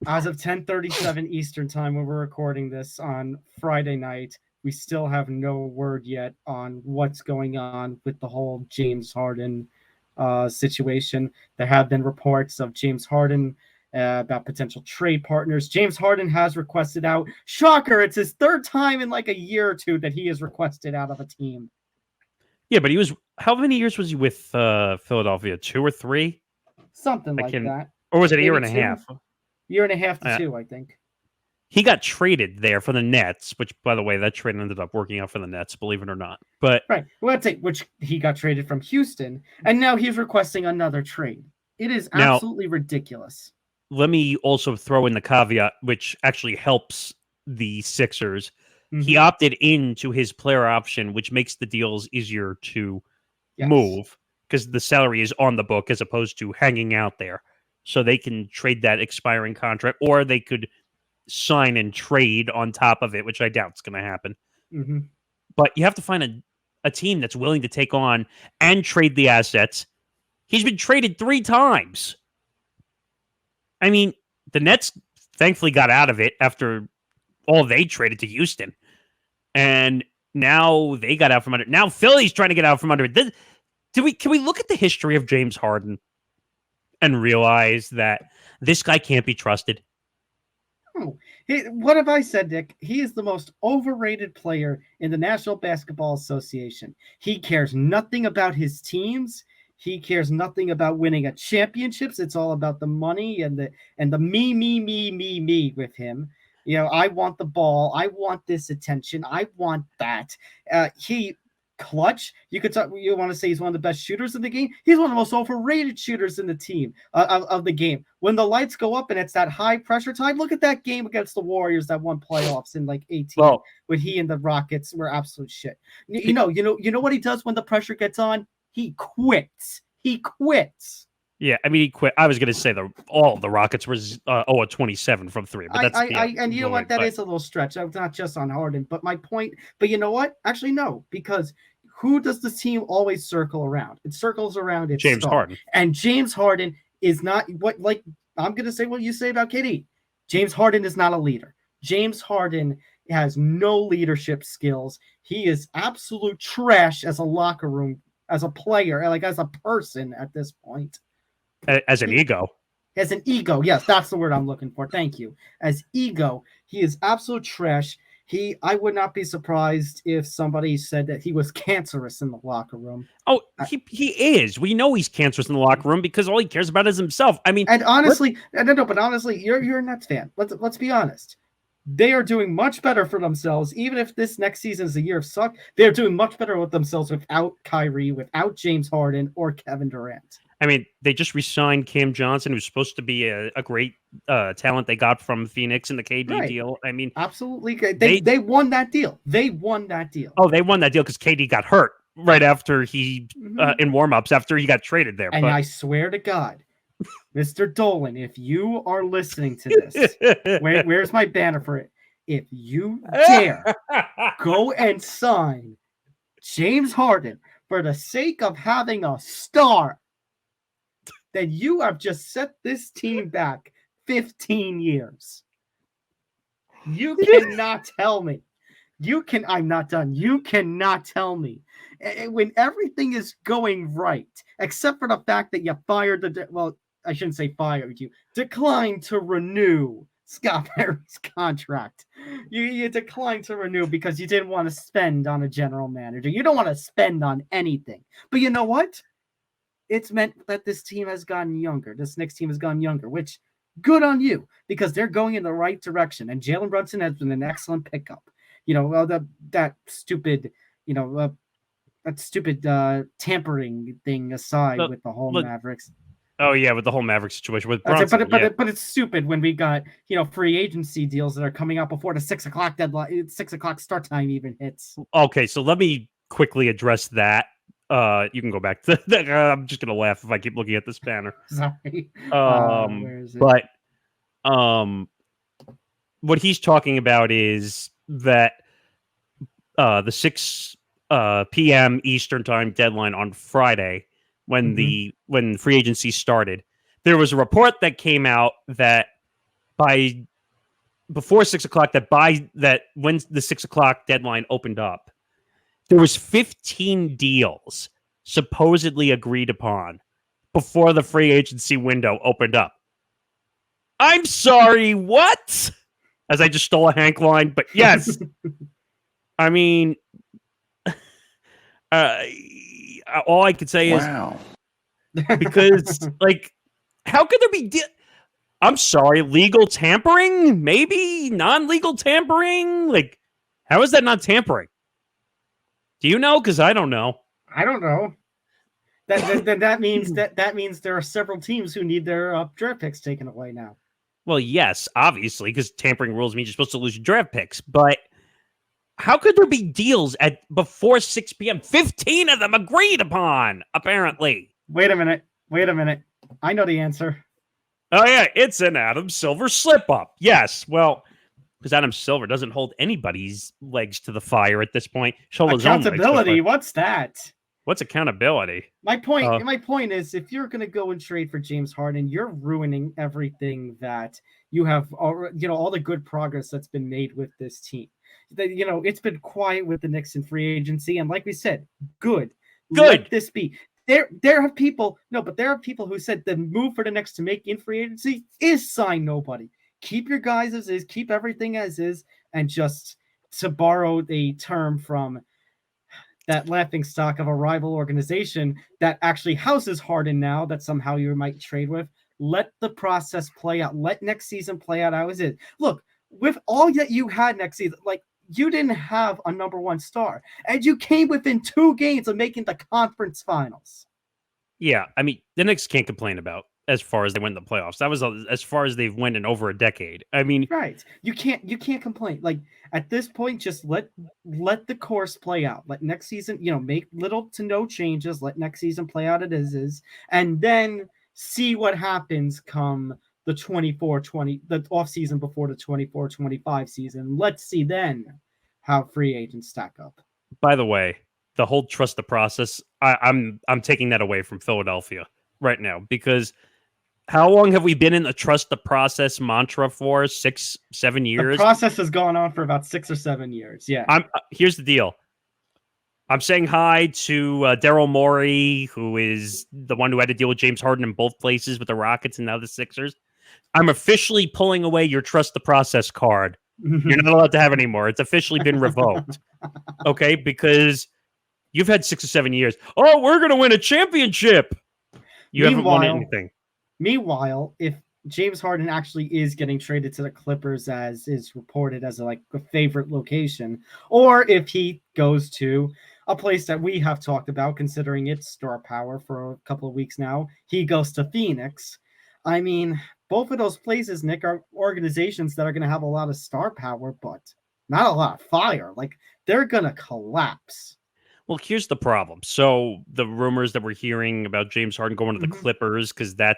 10:37 Eastern time, when we're recording this on Friday night, we still have no word yet on what's going on with the whole James Harden situation. There have been reports of James Harden about potential trade partners. James Harden has requested out. Shocker, it's his third time in like a year or two that he is requested out of a team. Yeah, but he was, how many years was he with Philadelphia? 2 or 3? Something like that. Or was it a year and Maybe a 2? half? Year and a half to 2, I think. He got traded there for the Nets, which, by the way, that trade ended up working out for the Nets, believe it or not. But right, well, that's it. Which he got traded from Houston, and now he's requesting another trade. It is absolutely ridiculous. Let me also throw in the caveat, which actually helps the Sixers. Mm-hmm. He opted into his player option, which makes the deals easier to move because the salary is on the book as opposed to hanging out there. So they can trade that expiring contract, or they could sign and trade on top of it, which I doubt is going to happen. Mm-hmm. But you have to find a team that's willing to take on and trade the assets. He's been traded 3 times. I mean, the Nets thankfully got out of it after all they traded to Houston. And now they got out from under it. Now Philly's trying to get out from under it. Can we look at the history of James Harden and realize that this guy can't be trusted? Oh, what have I said, Nick? He is the most overrated player in the National Basketball Association. He cares nothing about his teams. He cares nothing about winning a championships. It's all about the money and the me with him. You know, I want the ball. I want this attention. I want that. He clutch. You want to say he's one of the best shooters in the game. He's one of the most overrated shooters in the team of the game. When the lights go up and it's that high pressure time, look at that game against the Warriors that won playoffs in like 18 when he and the Rockets were absolute shit. You know what he does when the pressure gets on? He quits. Yeah, I mean, he quit. I was going to say all the Rockets were 27 from 3, but that's and you know what? That is a little stretch. Not just on Harden, but my point. But you know what? Actually, no, because who does the team always circle around? It circles around its James star. Harden, and James Harden is not I'm going to say what you say about KD. James Harden is not a leader. James Harden has no leadership skills. He is absolute trash as a locker room. As a player, like as a person at this point. As an ego. As an ego. Yes, that's the word I'm looking for. Thank you. As ego, he is absolute trash. I would not be surprised if somebody said that he was cancerous in the locker room. Oh, he is. We know he's cancerous in the locker room because all he cares about is himself. I mean, and honestly, but honestly, you're a Nets fan. Let's be honest. They are doing much better for themselves. Even if this next season is a year of suck, they're doing much better with themselves without Kyrie, without James Harden, or Kevin Durant. I mean, they just re-signed Cam Johnson, who's supposed to be a great talent they got from Phoenix in the KD deal. I mean, absolutely. They won that deal. They won that deal. Oh, they won that deal because KD got hurt right after he in warm-ups after he got traded there. And I swear to God, Mr. Dolan, if you are listening to this, where's my banner for it? If you dare go and sign James Harden for the sake of having a star, then you have just set this team back 15 years. You cannot tell me. I'm not done. You cannot tell me when everything is going right, except for the fact that you fired I shouldn't say fired you. Declined to renew Scott Perry's contract. You declined to renew because you didn't want to spend on a general manager. You don't want to spend on anything. But you know what? It's meant that this team has gotten younger. This Knicks team has gotten younger, which good on you because they're going in the right direction. And Jalen Brunson has been an excellent pickup. You know, that stupid, that stupid tampering thing aside with the whole Mavericks. Oh yeah, with the whole Mavericks situation with Brunson. But it's stupid when we got free agency deals that are coming out before the 6 o'clock deadline, 6 o'clock start time even hits. Okay, so let me quickly address that. You can go back to that. I'm just gonna laugh if I keep looking at this banner. Sorry. Where is it? But what he's talking about is that the 6 p.m. Eastern time deadline on Friday, when when free agency started, there was a report that came out that before 6 o'clock, when the 6 o'clock deadline opened up, there was 15 deals supposedly agreed upon before the free agency window opened up. I'm sorry, what? As I just stole a Hank line, but yes. I mean, all I could say is, because, like, how could there be... I'm sorry, legal tampering? Maybe non-legal tampering? Like, how is that not tampering? Do you know? Because I don't know. I don't know. That means there are several teams who need their draft picks taken away now. Well, yes, obviously, because tampering rules mean you're supposed to lose your draft picks. But how could there be deals before 6 p.m.? 15 of them agreed upon, apparently. Wait a minute. I know the answer. Oh, yeah, it's an Adam Silver slip-up. Yes, well, because Adam Silver doesn't hold anybody's legs to the fire at this point. Accountability, what's that? What's accountability? My point is, if you're going to go and trade for James Harden, you're ruining everything that you have, all the good progress that's been made with this team. It's been quiet with the Knicks in free agency, and like we said, good. Let this be. There are people who said the move for the Knicks to make in free agency is sign nobody. Keep your guys as is, keep everything as is, and just, to borrow a term from that laughing stock of a rival organization that actually houses Harden now, that somehow you might trade with, let the process play out. Let next season play out as it is. Look, with all that you had next season, like, you didn't have a number one star, and you came within 2 games of making the conference finals. Yeah, I mean, the Knicks can't complain about as far as they went in the playoffs. That was as far as they've went in over a decade. I mean, right? You can't complain. Like, at this point, just let the course play out. Let next season, make little to no changes. Let next season play out as is, and then see what happens come the 24-20, the offseason before the 24-25 season. Let's see then how free agents stack up. By the way, the whole trust the process, I'm taking that away from Philadelphia right now, because how long have we been in the trust the process mantra for? 6-7 years? The process has gone on for about 6 or 7 years. Yeah. Here's the deal. I'm saying hi to Daryl Morey, who is the one who had to deal with James Harden in both places with the Rockets and now the Sixers. I'm officially pulling away your trust the process card. You're not allowed to have it anymore. It's officially been revoked. Okay? Because you've had 6 or 7 years. Oh, we're going to win a championship. You haven't won anything. Meanwhile, if James Harden actually is getting traded to the Clippers, as is reported as a favorite location, or if he goes to a place that we have talked about, considering its star power for a couple of weeks now, he goes to Phoenix. I mean, both of those places, Nick, are organizations that are going to have a lot of star power, but not a lot of fire. Like, they're going to collapse. Well, here's the problem. So the rumors that we're hearing about James Harden going to the Clippers, because there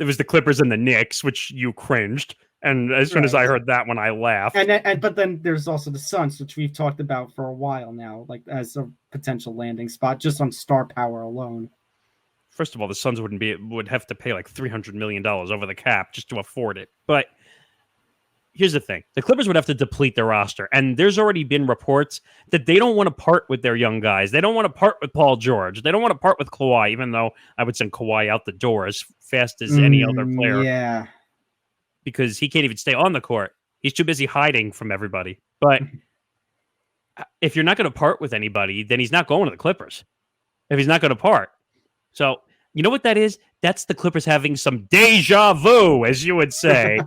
was the Clippers and the Knicks, which you cringed. And as soon as I heard that one, I laughed. But then there's also the Suns, which we've talked about for a while now, like as a potential landing spot, just on star power alone. First of all, the Suns would have to pay like $300 million over the cap just to afford it. But here's the thing. The Clippers would have to deplete their roster. And there's already been reports that they don't want to part with their young guys. They don't want to part with Paul George. They don't want to part with Kawhi, even though I would send Kawhi out the door as fast as any other player. Yeah. Because he can't even stay on the court. He's too busy hiding from everybody. But if you're not going to part with anybody, then he's not going to the Clippers. If he's not going to part. So, you know what that is? That's the Clippers having some deja vu, as you would say,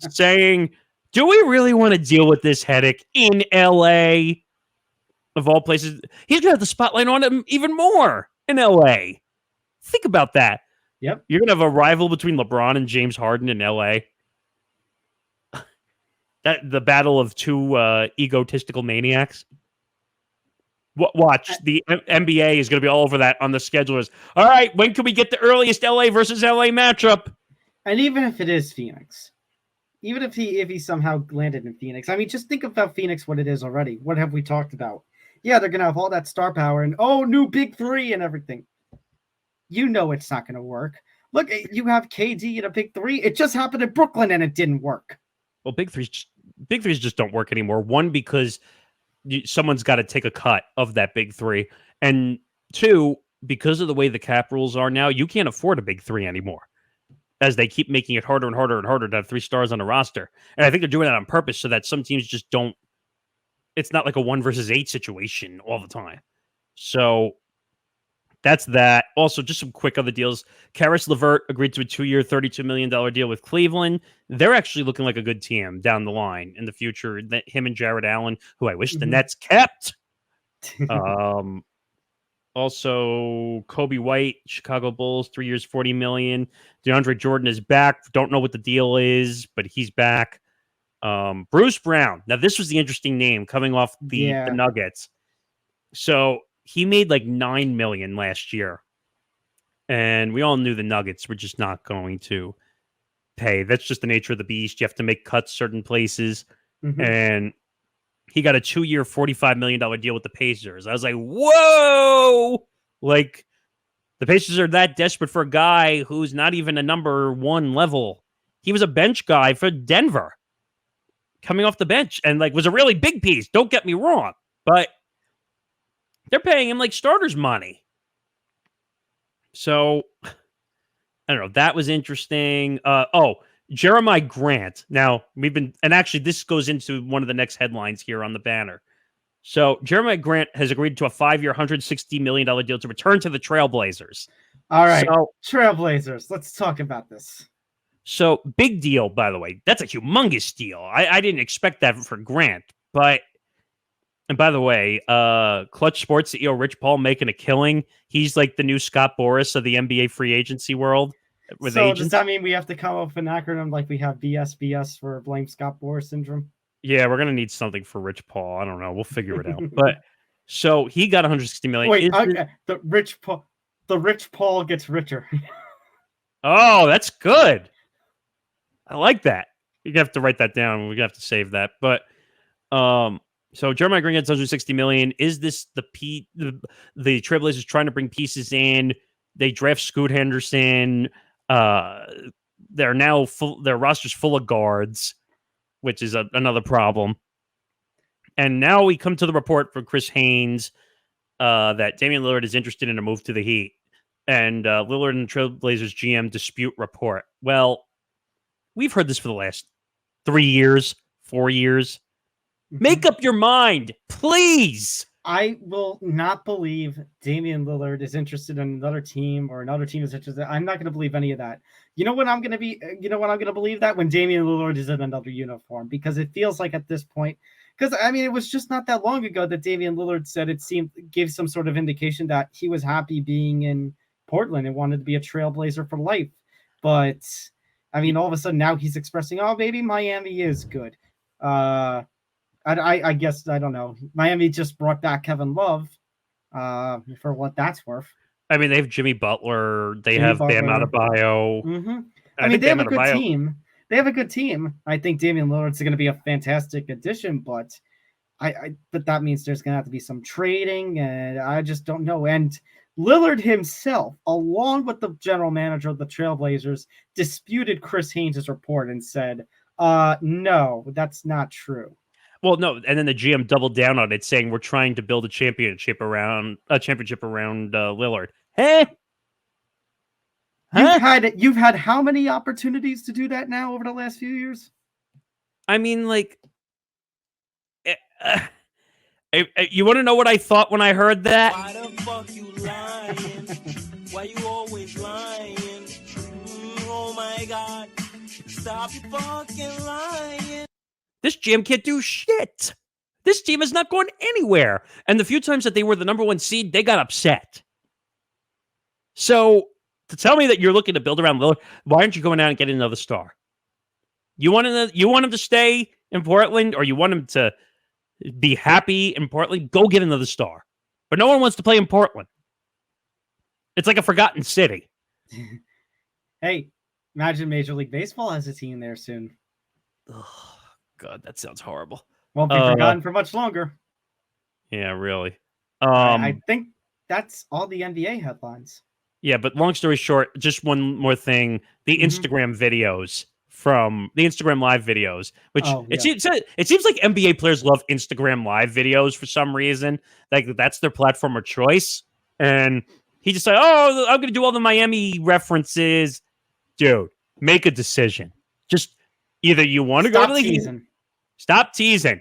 saying, do we really want to deal with this headache in LA? of all places. He's going to have the spotlight on him even more in LA. Think about that. Yep. You're going to have a rival between LeBron and James Harden in LA. That the battle of two egotistical maniacs. Watch, the NBA is going to be all over that on the schedulers. All right, when can we get the earliest LA versus LA matchup? And even if it is Phoenix, even if he somehow landed in Phoenix, I mean, just think about Phoenix, what it is already. What have we talked about? Yeah, they're going to have all that star power and, new big three and everything. You know it's not going to work. Look, you have KD in a big three. It just happened in Brooklyn and it didn't work. Well, big threes just don't work anymore. One, because someone's got to take a cut of that big three. And two, because of the way the cap rules are now, you can't afford a big three anymore, as they keep making it harder and harder and harder to have 3 stars on a roster. And I think they're doing that on purpose so that some teams just don't. It's not like a 1 versus 8 situation all the time. So that's that. Also, just some quick other deals. Karis LeVert agreed to a 2-year, $32 million deal with Cleveland. They're actually looking like a good team down the line in the future. Him and Jared Allen, who I wish the Nets kept. Also, Kobe White, Chicago Bulls, 3 years, $40 million. DeAndre Jordan is back. Don't know what the deal is, but he's back. Bruce Brown. Now, this was the interesting name coming off the Nuggets. So he made like $9 million last year. And we all knew the Nuggets were just not going to pay. That's just the nature of the beast. You have to make cuts certain places. And he got a 2-year, $45 million deal with the Pacers. I was like, whoa! Like, the Pacers are that desperate for a guy who's not even a number 1 level. He was a bench guy for Denver, coming off the bench, and like was a really big piece. Don't get me wrong, but they're paying him like starters money. So I don't know. That was interesting. Jeremiah Grant. Now, actually, this goes into one of the next headlines here on the banner. So, Jeremiah Grant has agreed to a 5-year, $160 million deal to return to the Trailblazers. All right. So, Trailblazers. Let's talk about this. So, big deal, by the way. That's a humongous deal. I didn't expect that for Grant. And by the way, Clutch Sports CEO Rich Paul making a killing. He's like the new Scott Boras of the NBA free agency world. Does that mean we have to come up with an acronym like we have BSBS for Blame Scott Boras Syndrome? Yeah, we're going to need something for Rich Paul. I don't know. We'll figure it out. But so he got $160 million. Wait, the Rich Paul gets richer. Oh, that's good. I like that. You're going to have to write that down. We're going to have to save that. But so Jeremiah Green gets $160 million. Is this the Trailblazers trying to bring pieces in? They draft Scoot Henderson. They're now their roster's full of guards, which is another problem. And now we come to the report from Chris Haynes that Damian Lillard is interested in a move to the Heat. And Lillard and Trailblazers GM dispute report. Well, we've heard this for the last 3 years, 4 years. Make up your mind, please. I will not believe Damian Lillard is interested in another team or another team is interested. I'm not going to believe any of that. You know what I'm going to believe that when Damian Lillard is in another uniform, because it feels like at this point, because I mean, it was just not that long ago that Damian Lillard said gave some sort of indication that he was happy being in Portland and wanted to be a Trailblazer for life. But I mean, all of a sudden now he's expressing, oh, maybe Miami is good. I guess, I don't know. Miami just brought back Kevin Love for what that's worth. I mean, they have Jimmy Butler. They have Bam Adebayo. Mm-hmm. I mean, they have a good team. They have a good team. I think Damian Lillard's going to be a fantastic addition, but but that means there's going to have to be some trading, and I just don't know. And Lillard himself, along with the general manager of the Trailblazers, disputed Chris Haynes' report and said, no, that's not true. Well, no, and then the GM doubled down on it, saying we're trying to build a championship around Lillard. Hey, you've had how many opportunities to do that now over the last few years? I mean, like, you want to know what I thought when I heard that? Why the fuck you lying? Why you always lying? Oh my God! Stop you fucking lying. This GM can't do shit. This team has not gone anywhere. And the few times that they were the number 1 seed, they got upset. So to tell me that you're looking to build around Lillard, why aren't you going out and getting another star? You want him to stay in Portland, or you want him to be happy in Portland? Go get another star. But no one wants to play in Portland. It's like a forgotten city. Hey, imagine Major League Baseball has a team there soon. Oh, God, that sounds horrible. Won't be forgotten for much longer. Yeah, really. I think that's all the NBA headlines. Yeah, but long story short, just one more thing. The Instagram videos from the Instagram live videos, which it seems like NBA players love Instagram live videos for some reason. Like that's their platform of choice. And he just said, "Oh, I'm going to do all the Miami references." Dude, make a decision. Just either you want to go to the Heat, stop teasing,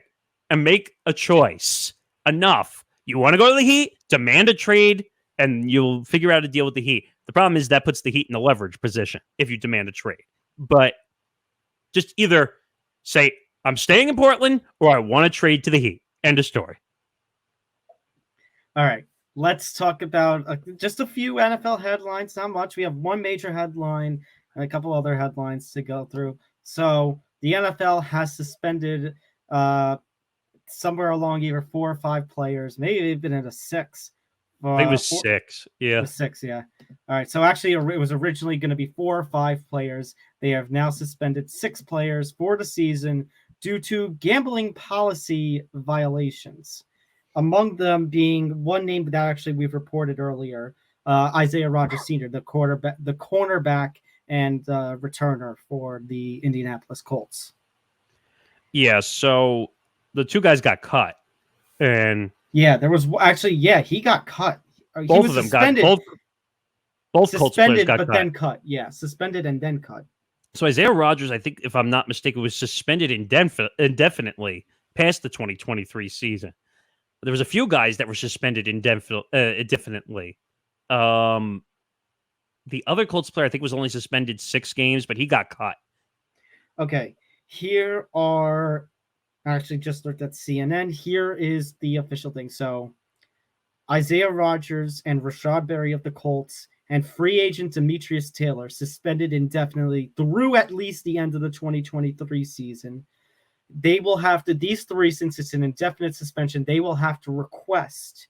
and make a choice. Enough. You want to go to the Heat, demand a trade, and you'll figure out a deal with the Heat. The problem is that puts the Heat in a leverage position if you demand a trade. But just either say, I'm staying in Portland, or I want to trade to the Heat. End of story. All right. Let's talk about just a few NFL headlines. Not much. We have one major headline and a couple other headlines to go through. So the NFL has suspended somewhere along either 4 or 5 players, maybe even at a 6. I think it was 6. Yeah. It was 6, yeah. All right. So actually, it was originally going to be 4 or 5 players. They have now suspended 6 players for the season due to gambling policy violations. Among them being one name that actually we've reported earlier, Isaiah Rodgers Sr., the cornerback and returner for the Indianapolis Colts. Yeah. So the 2 guys got cut, and yeah, there was actually, he got cut. Both of them suspended. Got both Colts players got but cut. Then cut. Yeah, suspended and then cut. So Isaiah Rodgers, I think, if I'm not mistaken, was suspended indefinitely past the 2023 season. There was a few guys that were suspended indefinitely. The other Colts player, I think, was only suspended 6 games, but he got cut. Okay, here are... I actually just looked at CNN. Here is the official thing. So Isaiah Rodgers and Rashad Berry of the Colts and free agent Demetrius Taylor suspended indefinitely through at least the end of the 2023 season. They will have to, these 3, since it's an indefinite suspension, they will have to request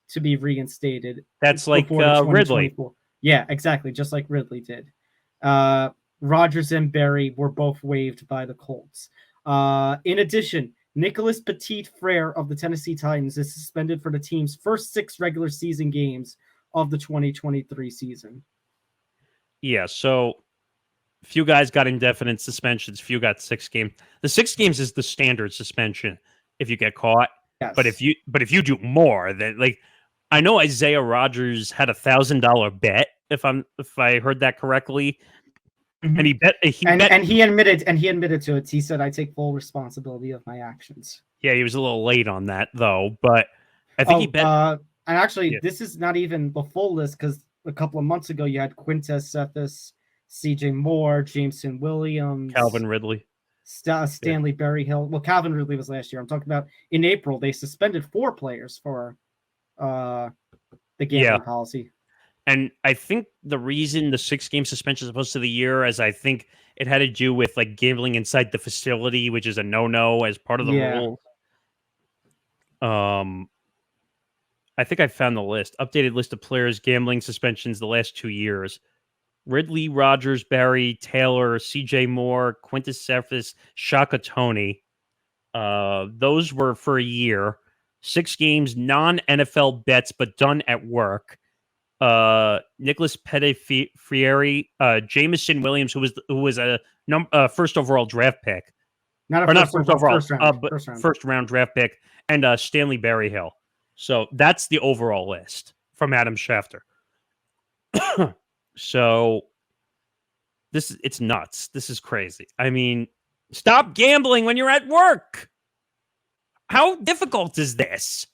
to be reinstated. That's like Ridley. Yeah, exactly. Just like Ridley did. Rodgers and Berry were both waived by the Colts. In addition, Nicholas Petit-Frere of the Tennessee Titans is suspended for the team's first 6 regular season games of the 2023 season. Yeah, so few guys got indefinite suspensions, few got 6 games. The 6 games is the standard suspension if you get caught. Yes. But if you do more, then like I know Isaiah Rodgers had $1,000 bet if I heard that correctly. Mm-hmm. And he admitted to it. He said, "I take full responsibility of my actions." Yeah, he was a little late on that though, but I think he bet. And actually, this is not even the full list because a couple of months ago you had Quintez Cephas, C.J. Moore, Jameson Williams, Calvin Ridley, Stanley Berryhill. Well, Calvin Ridley was last year. I'm talking about in April they suspended 4 players for the gambling policy. And I think the reason the 6-game suspension is opposed to the year, as I think it had to do with like gambling inside the facility, which is a no-no as part of the rule. I think I found the list. Updated list of players gambling suspensions the last 2 years. Ridley, Rodgers, Berry, Taylor, C.J. Moore, Quintez Cephas, Shaka Toney. Those were for a year. 6 games, non-NFL bets, but done at work. Nicholas Petit-Frere, Jameson Williams, who was a first overall draft pick, first round draft pick, and Stanley Berryhill. So that's the overall list from Adam Schefter. So it's nuts. This is crazy. I mean, stop gambling when you're at work. How difficult is this?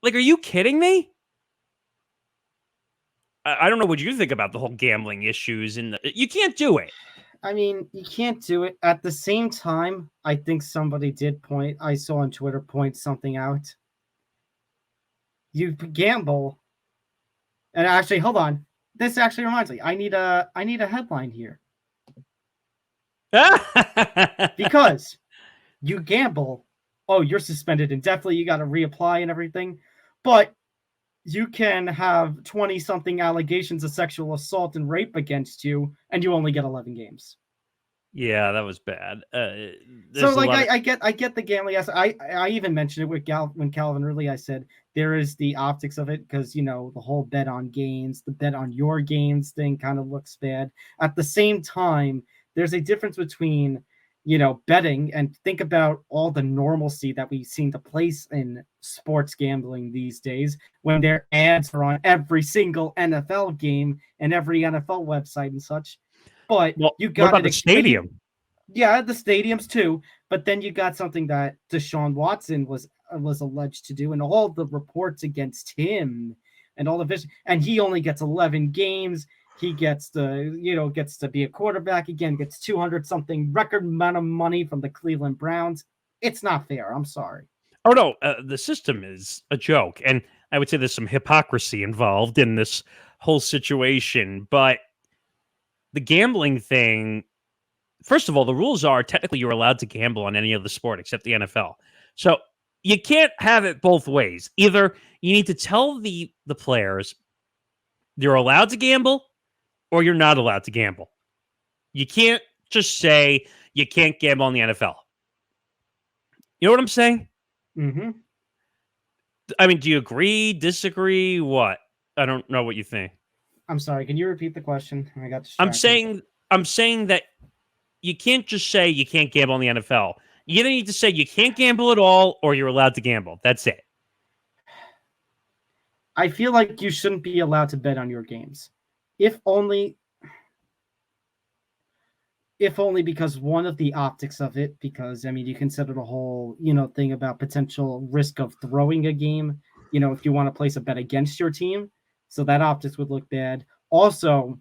Like, are you kidding me? I don't know what you think about the whole gambling issues. You can't do it. I mean, you can't do it. At the same time, I think somebody did I saw on Twitter point something out. You gamble. And actually, hold on. This actually reminds me. I need a headline here. Because you gamble, oh, you're suspended indefinitely, you got to reapply and everything. But you can have 20-something allegations of sexual assault and rape against you, and you only get 11 games. Yeah, that was bad. So, like, I get the gambling. I even mentioned it with when Calvin early. I said there is the optics of it because, you know, the whole bet on games, the bet on your games thing kind of looks bad. At the same time, there's a difference between, you know, betting and think about all the normalcy that we seem to place in sports gambling these days when their ads are on every single NFL game and every NFL website and such. But you got what about the stadium? Yeah, the stadiums too. But then you got something that Deshaun Watson was alleged to do, and all the reports against him, and all the vision, and he only gets 11 games. He gets to be a quarterback again, gets 200 something record amount of money from the Cleveland Browns. It's not fair. I'm sorry. Oh no, the system is a joke, and I would say there's some hypocrisy involved in this whole situation. But the gambling thing, first of all, the rules are technically you're allowed to gamble on any other sport except the NFL. So you can't have it both ways. Either you need to tell the players you're allowed to gamble or you're not allowed to gamble. You can't just say you can't gamble on the NFL. You know what I'm saying? Mm-hmm. I mean, do you agree, disagree, what? I don't know what you think. I'm sorry. Can you repeat the question? I got distracted. I'm saying that you can't just say you can't gamble on the NFL. You either need to say you can't gamble at all or you're allowed to gamble. That's it. I feel like you shouldn't be allowed to bet on your games. If only because one of the optics of it, because, I mean, you consider the whole, you know, thing about potential risk of throwing a game, you know, if you want to place a bet against your team. So that optics would look bad. Also,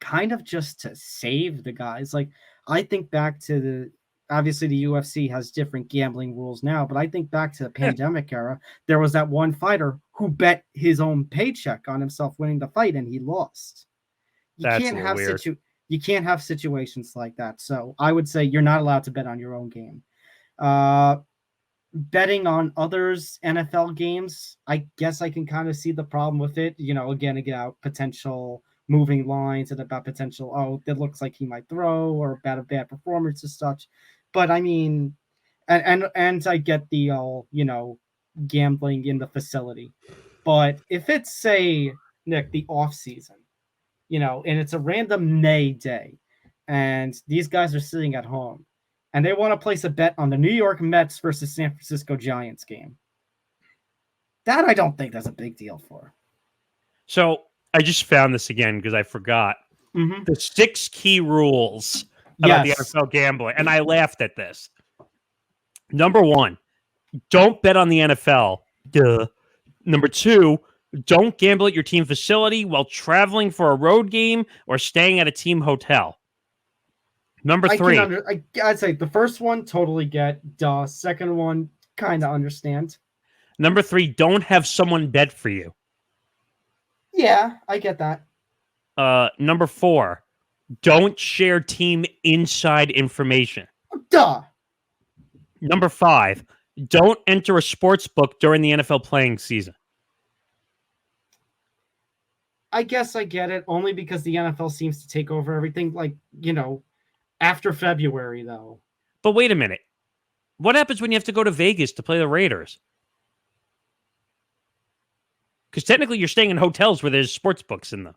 kind of just to save the guys. Like, I think back to obviously the UFC has different gambling rules now, but I think back to the pandemic era, there was that one fighter who bet his own paycheck on himself winning the fight and he lost. You can't have situations like that. So I would say you're not allowed to bet on your own game. Betting on others' NFL games, I guess I can kind of see the problem with it. You know, again, about potential moving lines and about potential, oh, it looks like he might throw, or about a bad performance and such. But I mean, and I get the you know, gambling in the facility. But if it's, say, Nick, the off season, you know, and it's a random May day, and these guys are sitting at home, and they want to place a bet on the New York Mets versus San Francisco Giants game. That I don't think that's a big deal for. So I just found this again because I forgot. Mm-hmm. The 6 key rules about the NFL gambling, and I laughed at this. Number 1, don't bet on the NFL. Duh. Number 2, don't gamble at your team facility while traveling for a road game or staying at a team hotel. Number 3. I'd say the first one, totally get. Duh. Second one, kind of understand. Number 3, don't have someone bet for you. Yeah, I get that. Number 4, don't share team inside information. Duh. Number 5, don't enter a sports book during the NFL playing season. I guess I get it, only because the NFL seems to take over everything, like, you know, after February, though. But wait a minute. What happens when you have to go to Vegas to play the Raiders? Because technically you're staying in hotels where there's sports books in them.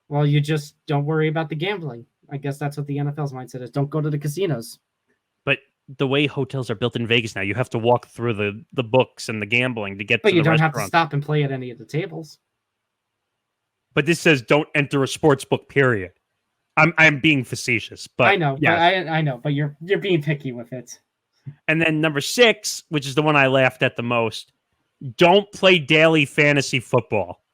Well, you just don't worry about the gambling. I guess that's what the NFL's mindset is. Don't go to the casinos. But the way hotels are built in Vegas now, you have to walk through the books and the gambling to get to the restaurant. But you don't have to stop and play at any of the tables. But this says don't enter a sports book, period. I'm being facetious, but I know, yeah. I know, but you're being picky with it. And then number 6, which is the one I laughed at the most, don't play daily fantasy football.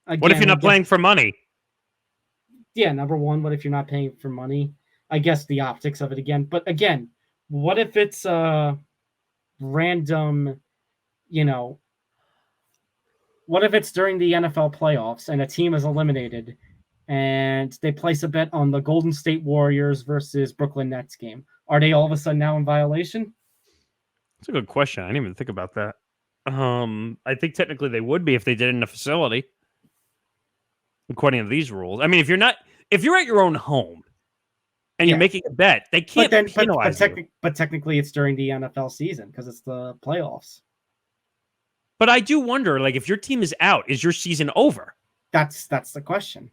Again, what if you're not playing for money? Yeah, number one, what if you're not paying for money? I guess the optics of it again. But again, what if it's a random, you know, what if it's during the NFL playoffs and a team is eliminated and they place a bet on the Golden State Warriors versus Brooklyn Nets game? Are they all of a sudden now in violation? That's a good question. I didn't even think about that. I think technically they would be if they did it in a facility, according to these rules. I mean, if you're at your own home and you're making a bet, they can't penalize you. But technically it's during the NFL season because it's the playoffs. But I do wonder, like, if your team is out, is your season over? That's the question.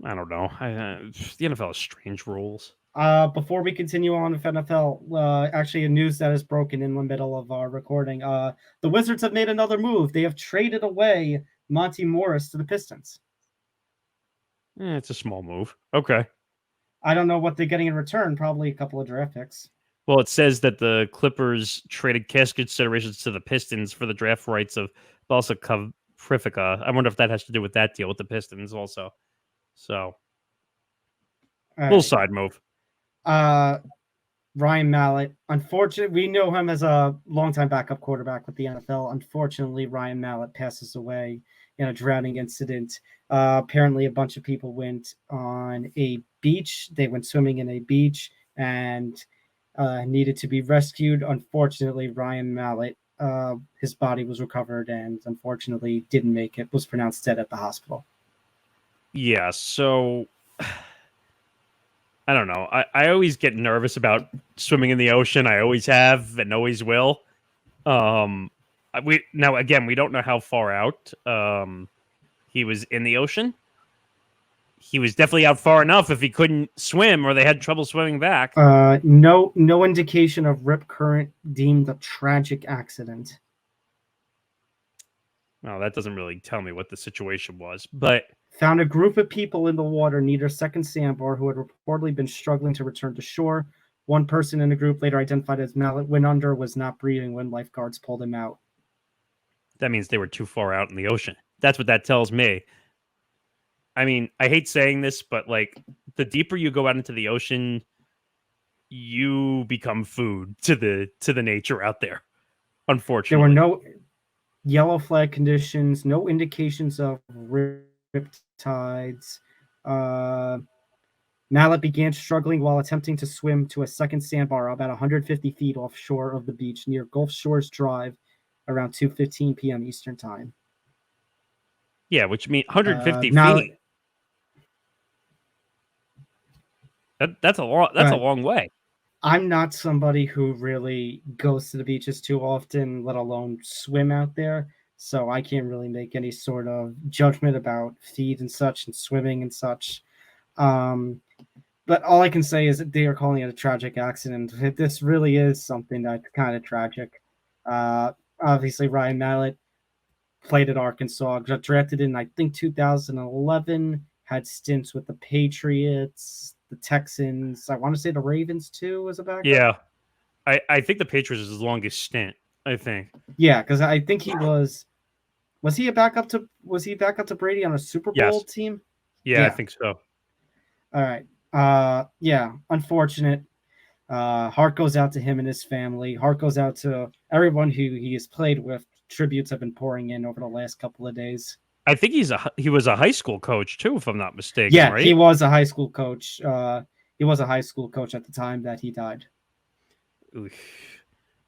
I don't know. The NFL has strange rules. Before we continue on with NFL, actually a news that is broken in the middle of our recording. The Wizards have made another move. They have traded away Monty Morris to the Pistons. It's a small move. Okay. I don't know what they're getting in return. Probably a couple of draft picks. Well, it says that the Clippers traded cash considerations to the Pistons for the draft rights of Balsa Koprivica. I wonder if that has to do with that deal with the Pistons also. So, little side move. Ryan Mallett. Unfortunately, we know him as a longtime backup quarterback with the NFL. Unfortunately, Ryan Mallett passes away in a drowning incident. Apparently, a bunch of people went on a beach. They went swimming in a beach and needed to be rescued. Unfortunately, Ryan Mallett, his body was recovered and unfortunately didn't make it, was pronounced dead at the hospital. Yeah, so I don't know. I always get nervous about swimming in the ocean. I always have and always will. We don't know how far out he was in the ocean. He was definitely out far enough if he couldn't swim or they had trouble swimming back. No indication of rip current, deemed a tragic accident. Well, that doesn't really tell me what the situation was, but found a group of people in the water near a second sandbar who had reportedly been struggling to return to shore. One person in the group, later identified as Mallett, went under, was not breathing when lifeguards pulled him out. That means they were too far out in the ocean. That's what that tells me. I mean, I hate saying this, but like the deeper you go out into the ocean, you become food to the nature out there. Unfortunately, there were no yellow flag conditions, no indications of riptides. Mallett began struggling while attempting to swim to a second sandbar about 150 feet offshore of the beach near Gulf Shores Drive around 2:15 p.m. Eastern Time. Yeah, which means 150 feet. That's a long way. I'm not somebody who really goes to the beaches too often, let alone swim out there. So I can't really make any sort of judgment about feet and such and swimming and such. But all I can say is that they are calling it a tragic accident. This really is something that's kind of tragic. Obviously, Ryan Mallett played at Arkansas, got drafted in, I think, 2011, had stints with the Patriots, the Texans. I want to say the Ravens, too, as a backup. Yeah. I think the Patriots was his longest stint, I think. Yeah, because I think he was he a backup to Brady on a Super Bowl team? Yeah, I think so. All right. Yeah, unfortunate. Heart goes out to him and his family. Heart goes out to everyone who he has played with. Tributes have been pouring in over the last couple of days. I think he was a high school coach too, if I'm not mistaken. Yeah, right? He was a high school coach. He was a high school coach at the time that he died. Oof.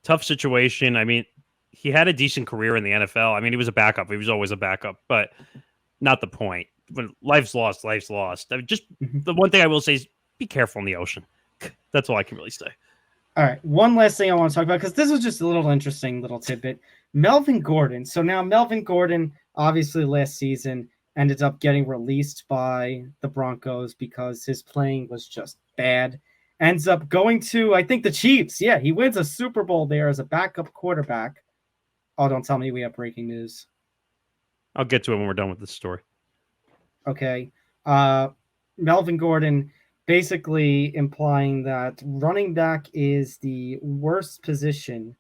Tough situation. I mean, he had a decent career in the NFL. I mean, he was a backup. He was always a backup, but not the point. When life's lost, life's lost. I mean, just the one thing I will say is be careful in the ocean. That's all I can really say. All right. One last thing I want to talk about, because this was just a little interesting little tidbit. Melvin Gordon. So now Melvin Gordon, obviously last season, ended up getting released by the Broncos because his playing was just bad. Ends up going to, I think, the Chiefs. Yeah, he wins a Super Bowl there as a backup quarterback. Oh, don't tell me we have breaking news. I'll get to it when we're done with this story. Okay. Melvin Gordon basically implying that running back is the worst position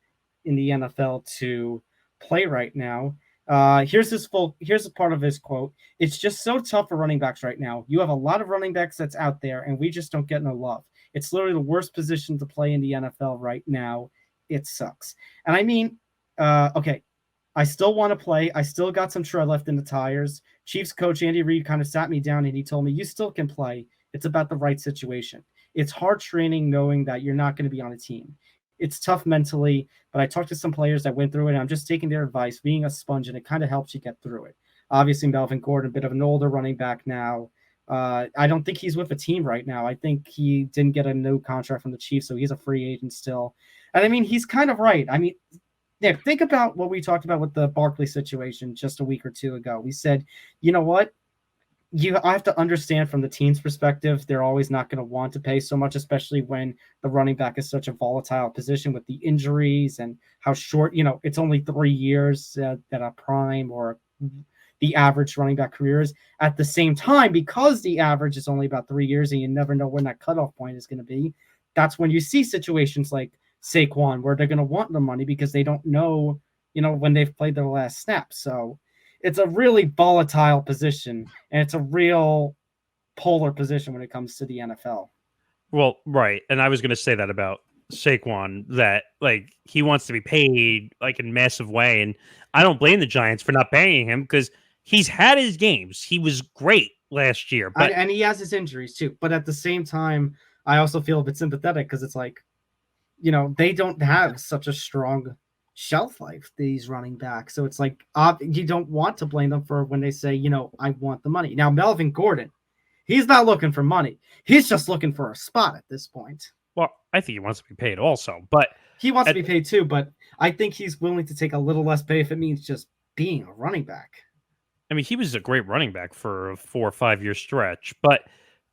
in the NFL to play right now. Here's a part of his quote. It's just so tough for running backs right now. You have a lot of running backs that's out there, and we just don't get no love. It's literally the worst position to play in the NFL right now. It sucks. And I mean, okay, I still want to play. I still got some tread left in the tires. Chiefs coach Andy Reid kind of sat me down and he told me, you still can play. It's about the right situation. It's hard training knowing that you're not going to be on a team. It's tough mentally, but I talked to some players that went through it, and I'm just taking their advice, being a sponge, and it kind of helps you get through it. Obviously, Melvin Gordon, a bit of an older running back now. I don't think he's with a team right now. I think he didn't get a new contract from the Chiefs, so he's a free agent still. And I mean, he's kind of right. I mean, yeah, think about what we talked about with the Barkley situation just a week or two ago. We said, you know what? I have to understand from the team's perspective, they're always not going to want to pay so much, especially when the running back is such a volatile position with the injuries and how short, it's only 3 years that a prime or the average running back career is. At the same time, because the average is only about 3 years and you never know when that cutoff point is going to be, that's when you see situations like Saquon where they're going to want the money because they don't know, when they've played their last snap. So it's a really volatile position, and it's a real polar position when it comes to the NFL. Well, right. And I was going to say that about Saquon, that like he wants to be paid like in a massive way. And I don't blame the Giants for not paying him because he's had his games. He was great last year. But and he has his injuries too. But at the same time, I also feel a bit sympathetic because it's like, they don't have such a strong shelf life, these running backs. So it's like you don't want to blame them for when they say, I want the money. Now, Melvin Gordon, he's not looking for money. He's just looking for a spot at this point. Well, I think he wants to be paid also, but he wants to be paid too, but I think he's willing to take a little less pay if it means just being a running back. I mean, he was a great running back for a 4 or 5 year stretch, but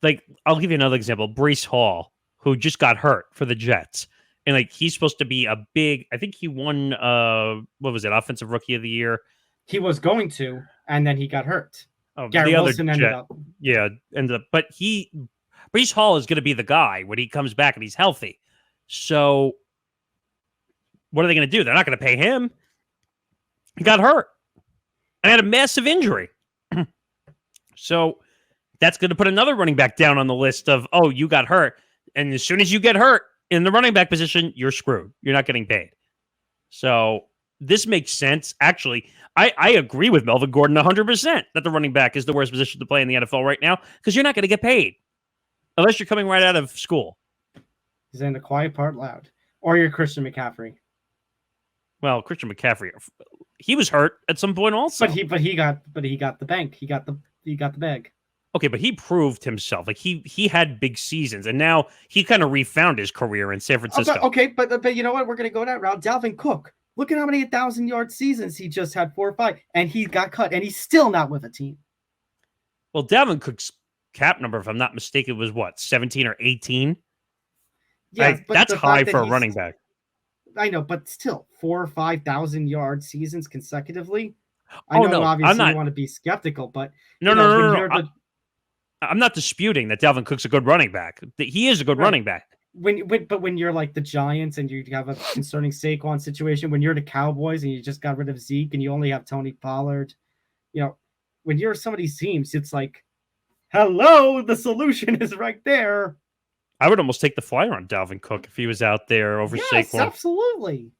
like, I'll give you another example. Breece Hall, who just got hurt for the Jets. And like he's supposed to be a big, I think he won what was it, Offensive Rookie of the Year? He was going to, and then he got hurt. Oh, Garrett Wilson ended up. Yeah, ended up. But Breece Hall is going to be the guy when he comes back and he's healthy. So what are they going to do? They're not going to pay him. He got hurt and had a massive injury. So that's going to put another running back down on the list of, oh, you got hurt. And as soon as you get hurt in the running back position, you're screwed. You're not getting paid. So this makes sense. Actually, I agree with Melvin Gordon 100% that the running back is the worst position to play in the NFL right now because you're not going to get paid unless you're coming right out of school. He's in the quiet part loud. Or you're Christian McCaffrey. Well, Christian McCaffrey, he was hurt at some point also. But he got the bank. He got the bag. Okay, but he proved himself. Like he had big seasons, and now he kind of refound his career in San Francisco. Okay, but you know what? We're gonna go that route. Dalvin Cook. Look at how many 1,000-yard seasons he just had, 4 or 5, and he got cut, and he's still not with a team. Well, Dalvin Cook's cap number, if I'm not mistaken, was what, 17 or 18? Yeah, but that's high for a running back. I know, but still, 4,000 or 5,000-yard seasons consecutively. Obviously, you want to be skeptical, but no. I'm not disputing that Dalvin Cook's a good running back. He is a good running back. When you're like the Giants and you have a concerning Saquon situation, when you're the Cowboys and you just got rid of Zeke and you only have Tony Pollard, when you're some of these teams, it's like, hello, the solution is right there. I would almost take the flyer on Dalvin Cook if he was out there over Saquon. Yes, absolutely.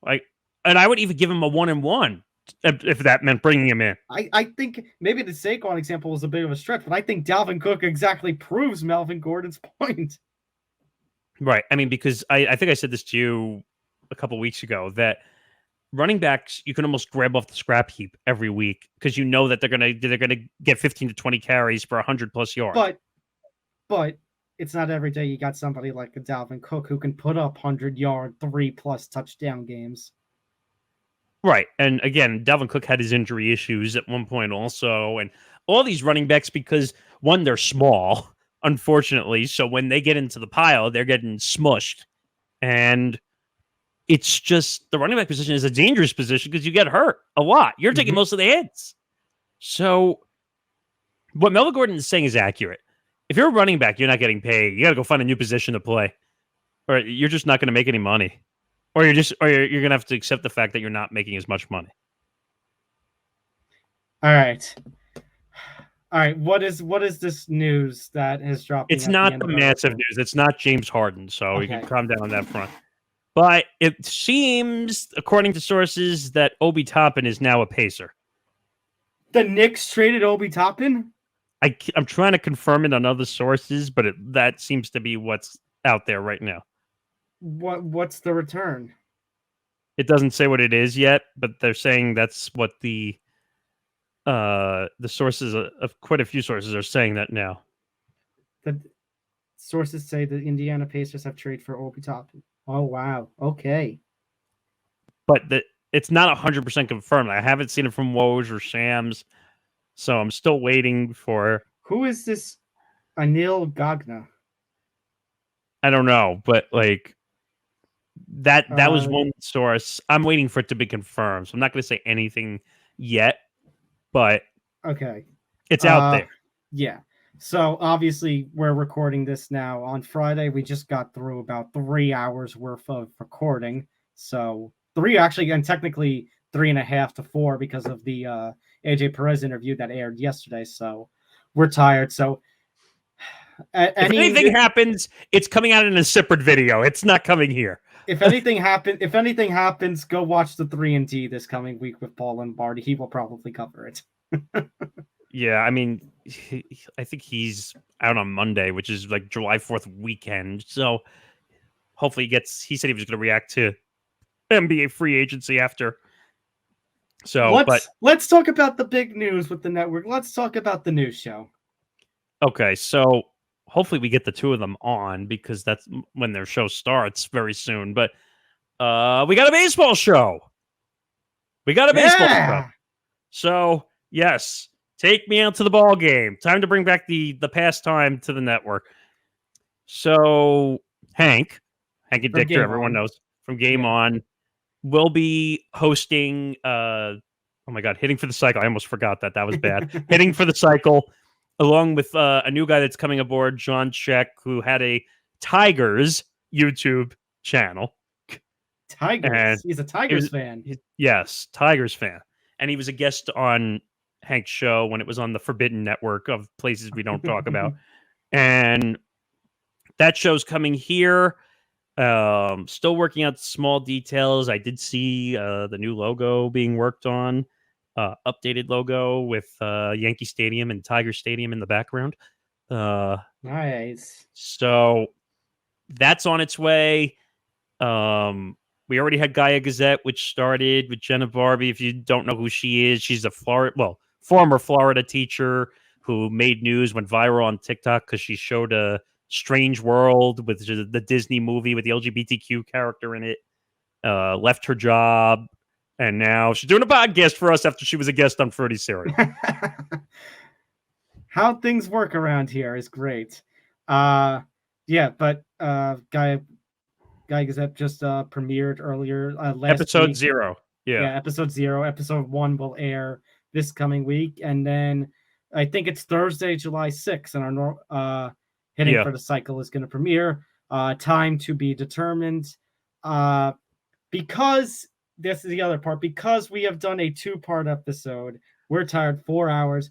And I would even give him a 1-1 if that meant bringing him in. I think maybe the Saquon example was a bit of a stretch, but I think Dalvin Cook exactly proves Melvin Gordon's point. Right. I mean, because I think I said this to you a couple weeks ago, that running backs, you can almost grab off the scrap heap every week because you know that they're gonna get 15 to 20 carries for 100+ yards. But it's not every day you got somebody like a Dalvin Cook who can put up 100-yard, 3+ touchdown games. Right. And again, Dalvin Cook had his injury issues at one point also. And all these running backs, because one, they're small, unfortunately. So when they get into the pile, they're getting smushed. And it's just the running back position is a dangerous position because you get hurt a lot. You're taking most of the hits. So what Melvin Gordon is saying is accurate. If you're a running back, you're not getting paid. You got to go find a new position to play, or you're just not going to make any money. Or you're going to have to accept the fact that you're not making as much money. All right. All right. What is this news that has dropped? It's not the massive news. It's not James Harden, so you can calm down on that front. But it seems, according to sources, that Obi Toppin is now a Pacer. The Knicks traded Obi Toppin? I'm trying to confirm it on other sources, but that seems to be what's out there right now. What's the return? It doesn't say what it is yet, but they're saying that's what the sources of quite a few sources are saying that now. The sources say the Indiana Pacers have traded for Obi Toppin. Oh wow. Okay. But it's not 100% confirmed. I haven't seen it from Woj or Shams, so I'm still waiting for. Who is this Anil Gagna? I don't know, but like that was one source. I'm waiting for it to be confirmed, so I'm not going to say anything yet. But okay, it's out there. Yeah. So obviously we're recording this now on Friday. We just got through about 3 hours worth of recording. So 3 actually, and technically 3.5 to 4 because of the AJ Perez interview that aired yesterday. So we're tired. So if anything happens, it's coming out in a separate video. It's not coming here. If anything happens, go watch the 3&D this coming week with Paul Lombardi. He will probably cover it. Yeah, I mean, I think he's out on Monday, which is like July 4th weekend. So hopefully he said he was going to react to NBA free agency after. So, let's talk about the big news with the network. Let's talk about the news show. Okay, so hopefully we get the two of them on because that's when their show starts very soon. But we got a baseball show. Show. So, yes, take me out to the ball game. Time to bring back the pastime to the network. So, Hank and Dictor, everyone knows from Game On, will be hosting. Oh my God, Hitting for the Cycle. I almost forgot that was bad. Hitting for the Cycle, along with a new guy that's coming aboard, John Check, who had a Tigers YouTube channel. Tigers. He's a Tigers fan. Yes, Tigers fan. And he was a guest on Hank's show when it was on the Forbidden Network of places we don't talk about. And that show's coming here. Still working out small details. I did see the new logo being worked on. Updated logo with Yankee Stadium and Tiger Stadium in the background. Nice. So that's on its way. We already had Gaia Gazette, which started with Jenna Barbie. If you don't know who she is, she's a former Florida teacher who made news, went viral on TikTok because she showed a Strange World with the Disney movie with the LGBTQ character in it. Left her job. And now she's doing a podcast for us after she was a guest on Fruity Cereal. How things work around here is great. Gaia Gazette just premiered earlier last episode week. 0. Yeah, episode 0. Episode 1 will air this coming week. And then I think it's Thursday, July 6th. And our Hitting for the Cycle is going to premiere. Time to be determined. Because this is the other part. Because we have done a 2-part episode, we're tired 4 hours.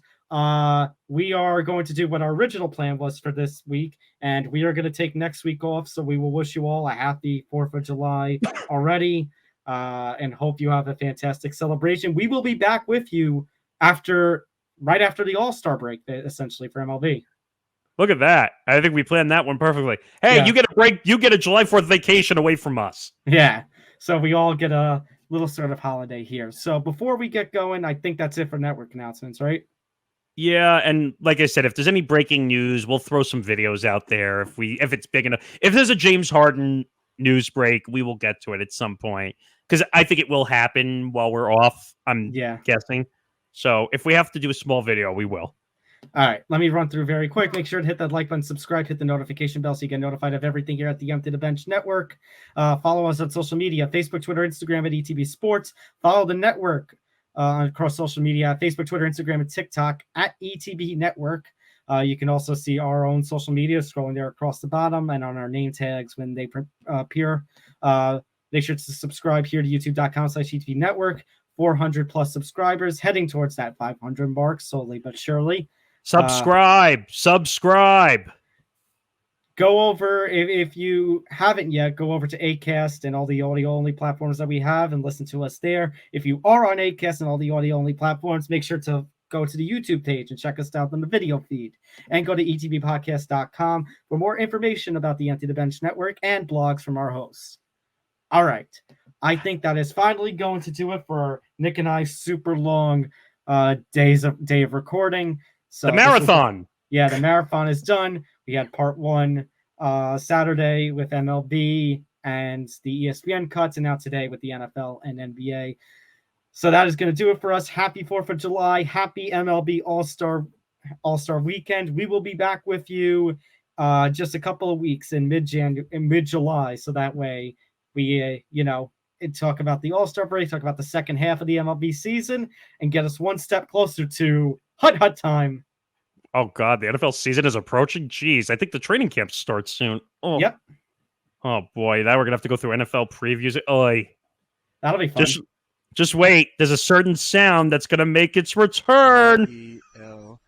We are going to do what our original plan was for this week, and we are going to take next week off. So we will wish you all a happy 4th of July already, and hope you have a fantastic celebration. We will be back with you right after the All-Star break, essentially, for MLB. Look at that. I think we planned that one perfectly. Hey, You get a break. You get a July 4th vacation away from us. Yeah. So we all get a little sort of holiday here. So before we get going, I think that's it for network announcements, right? Yeah, and like I said, if there's any breaking news, we'll throw some videos out there. If it's big enough, if there's a James Harden news break, we will get to it at some point because I think it will happen while we're off. I'm guessing. So if we have to do a small video, we will. All right, let me run through very quick. Make sure to hit that like button, subscribe, hit the notification bell so you get notified of everything here at the Empty the Bench Network. Follow us on social media, Facebook, Twitter, Instagram at ETB Sports. Follow the network across social media, Facebook, Twitter, Instagram, and TikTok at ETB Network. You can also see our own social media scrolling there across the bottom and on our name tags when they appear. Make sure to subscribe here to youtube.com/ETB Network. 400 plus subscribers, heading towards that 500 mark slowly but surely. Subscribe. Go over, if you haven't yet, go over to Acast and all the audio-only platforms that we have and listen to us there. If you are on Acast and all the audio-only platforms, make sure to go to the YouTube page and check us out on the video feed. And go to etbpodcast.com for more information about the Empty the Bench Network and blogs from our hosts. All right. I think that is finally going to do it for Nick and I's super long day of recording. So the marathon. The marathon is done. We had part 1 Saturday with MLB and the ESPN cuts, and now today with the NFL and NBA. So that is going to do it for us. Happy 4th of July. Happy MLB All-Star Weekend. We will be back with you just a couple of weeks in mid-July, so that way we talk about the All-Star break, talk about the second half of the MLB season, and get us one step closer to hut time. Oh, God, the NFL season is approaching. Jeez, I think the training camp starts soon. Oh. Yep. Oh, boy, now we're going to have to go through NFL previews. Oy. That'll be fun. Just wait. There's a certain sound that's going to make its return. R-E-L-A-X.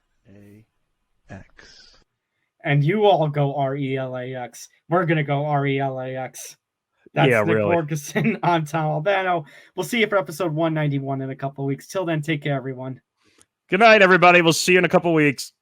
And you all go R-E-L-A-X. We're going to go R-E-L-A-X. That's Nick Morgasen. I'm Tom Albano. We'll see you for episode 191 in a couple of weeks. Till then, take care, everyone. Good night, everybody. We'll see you in a couple of weeks.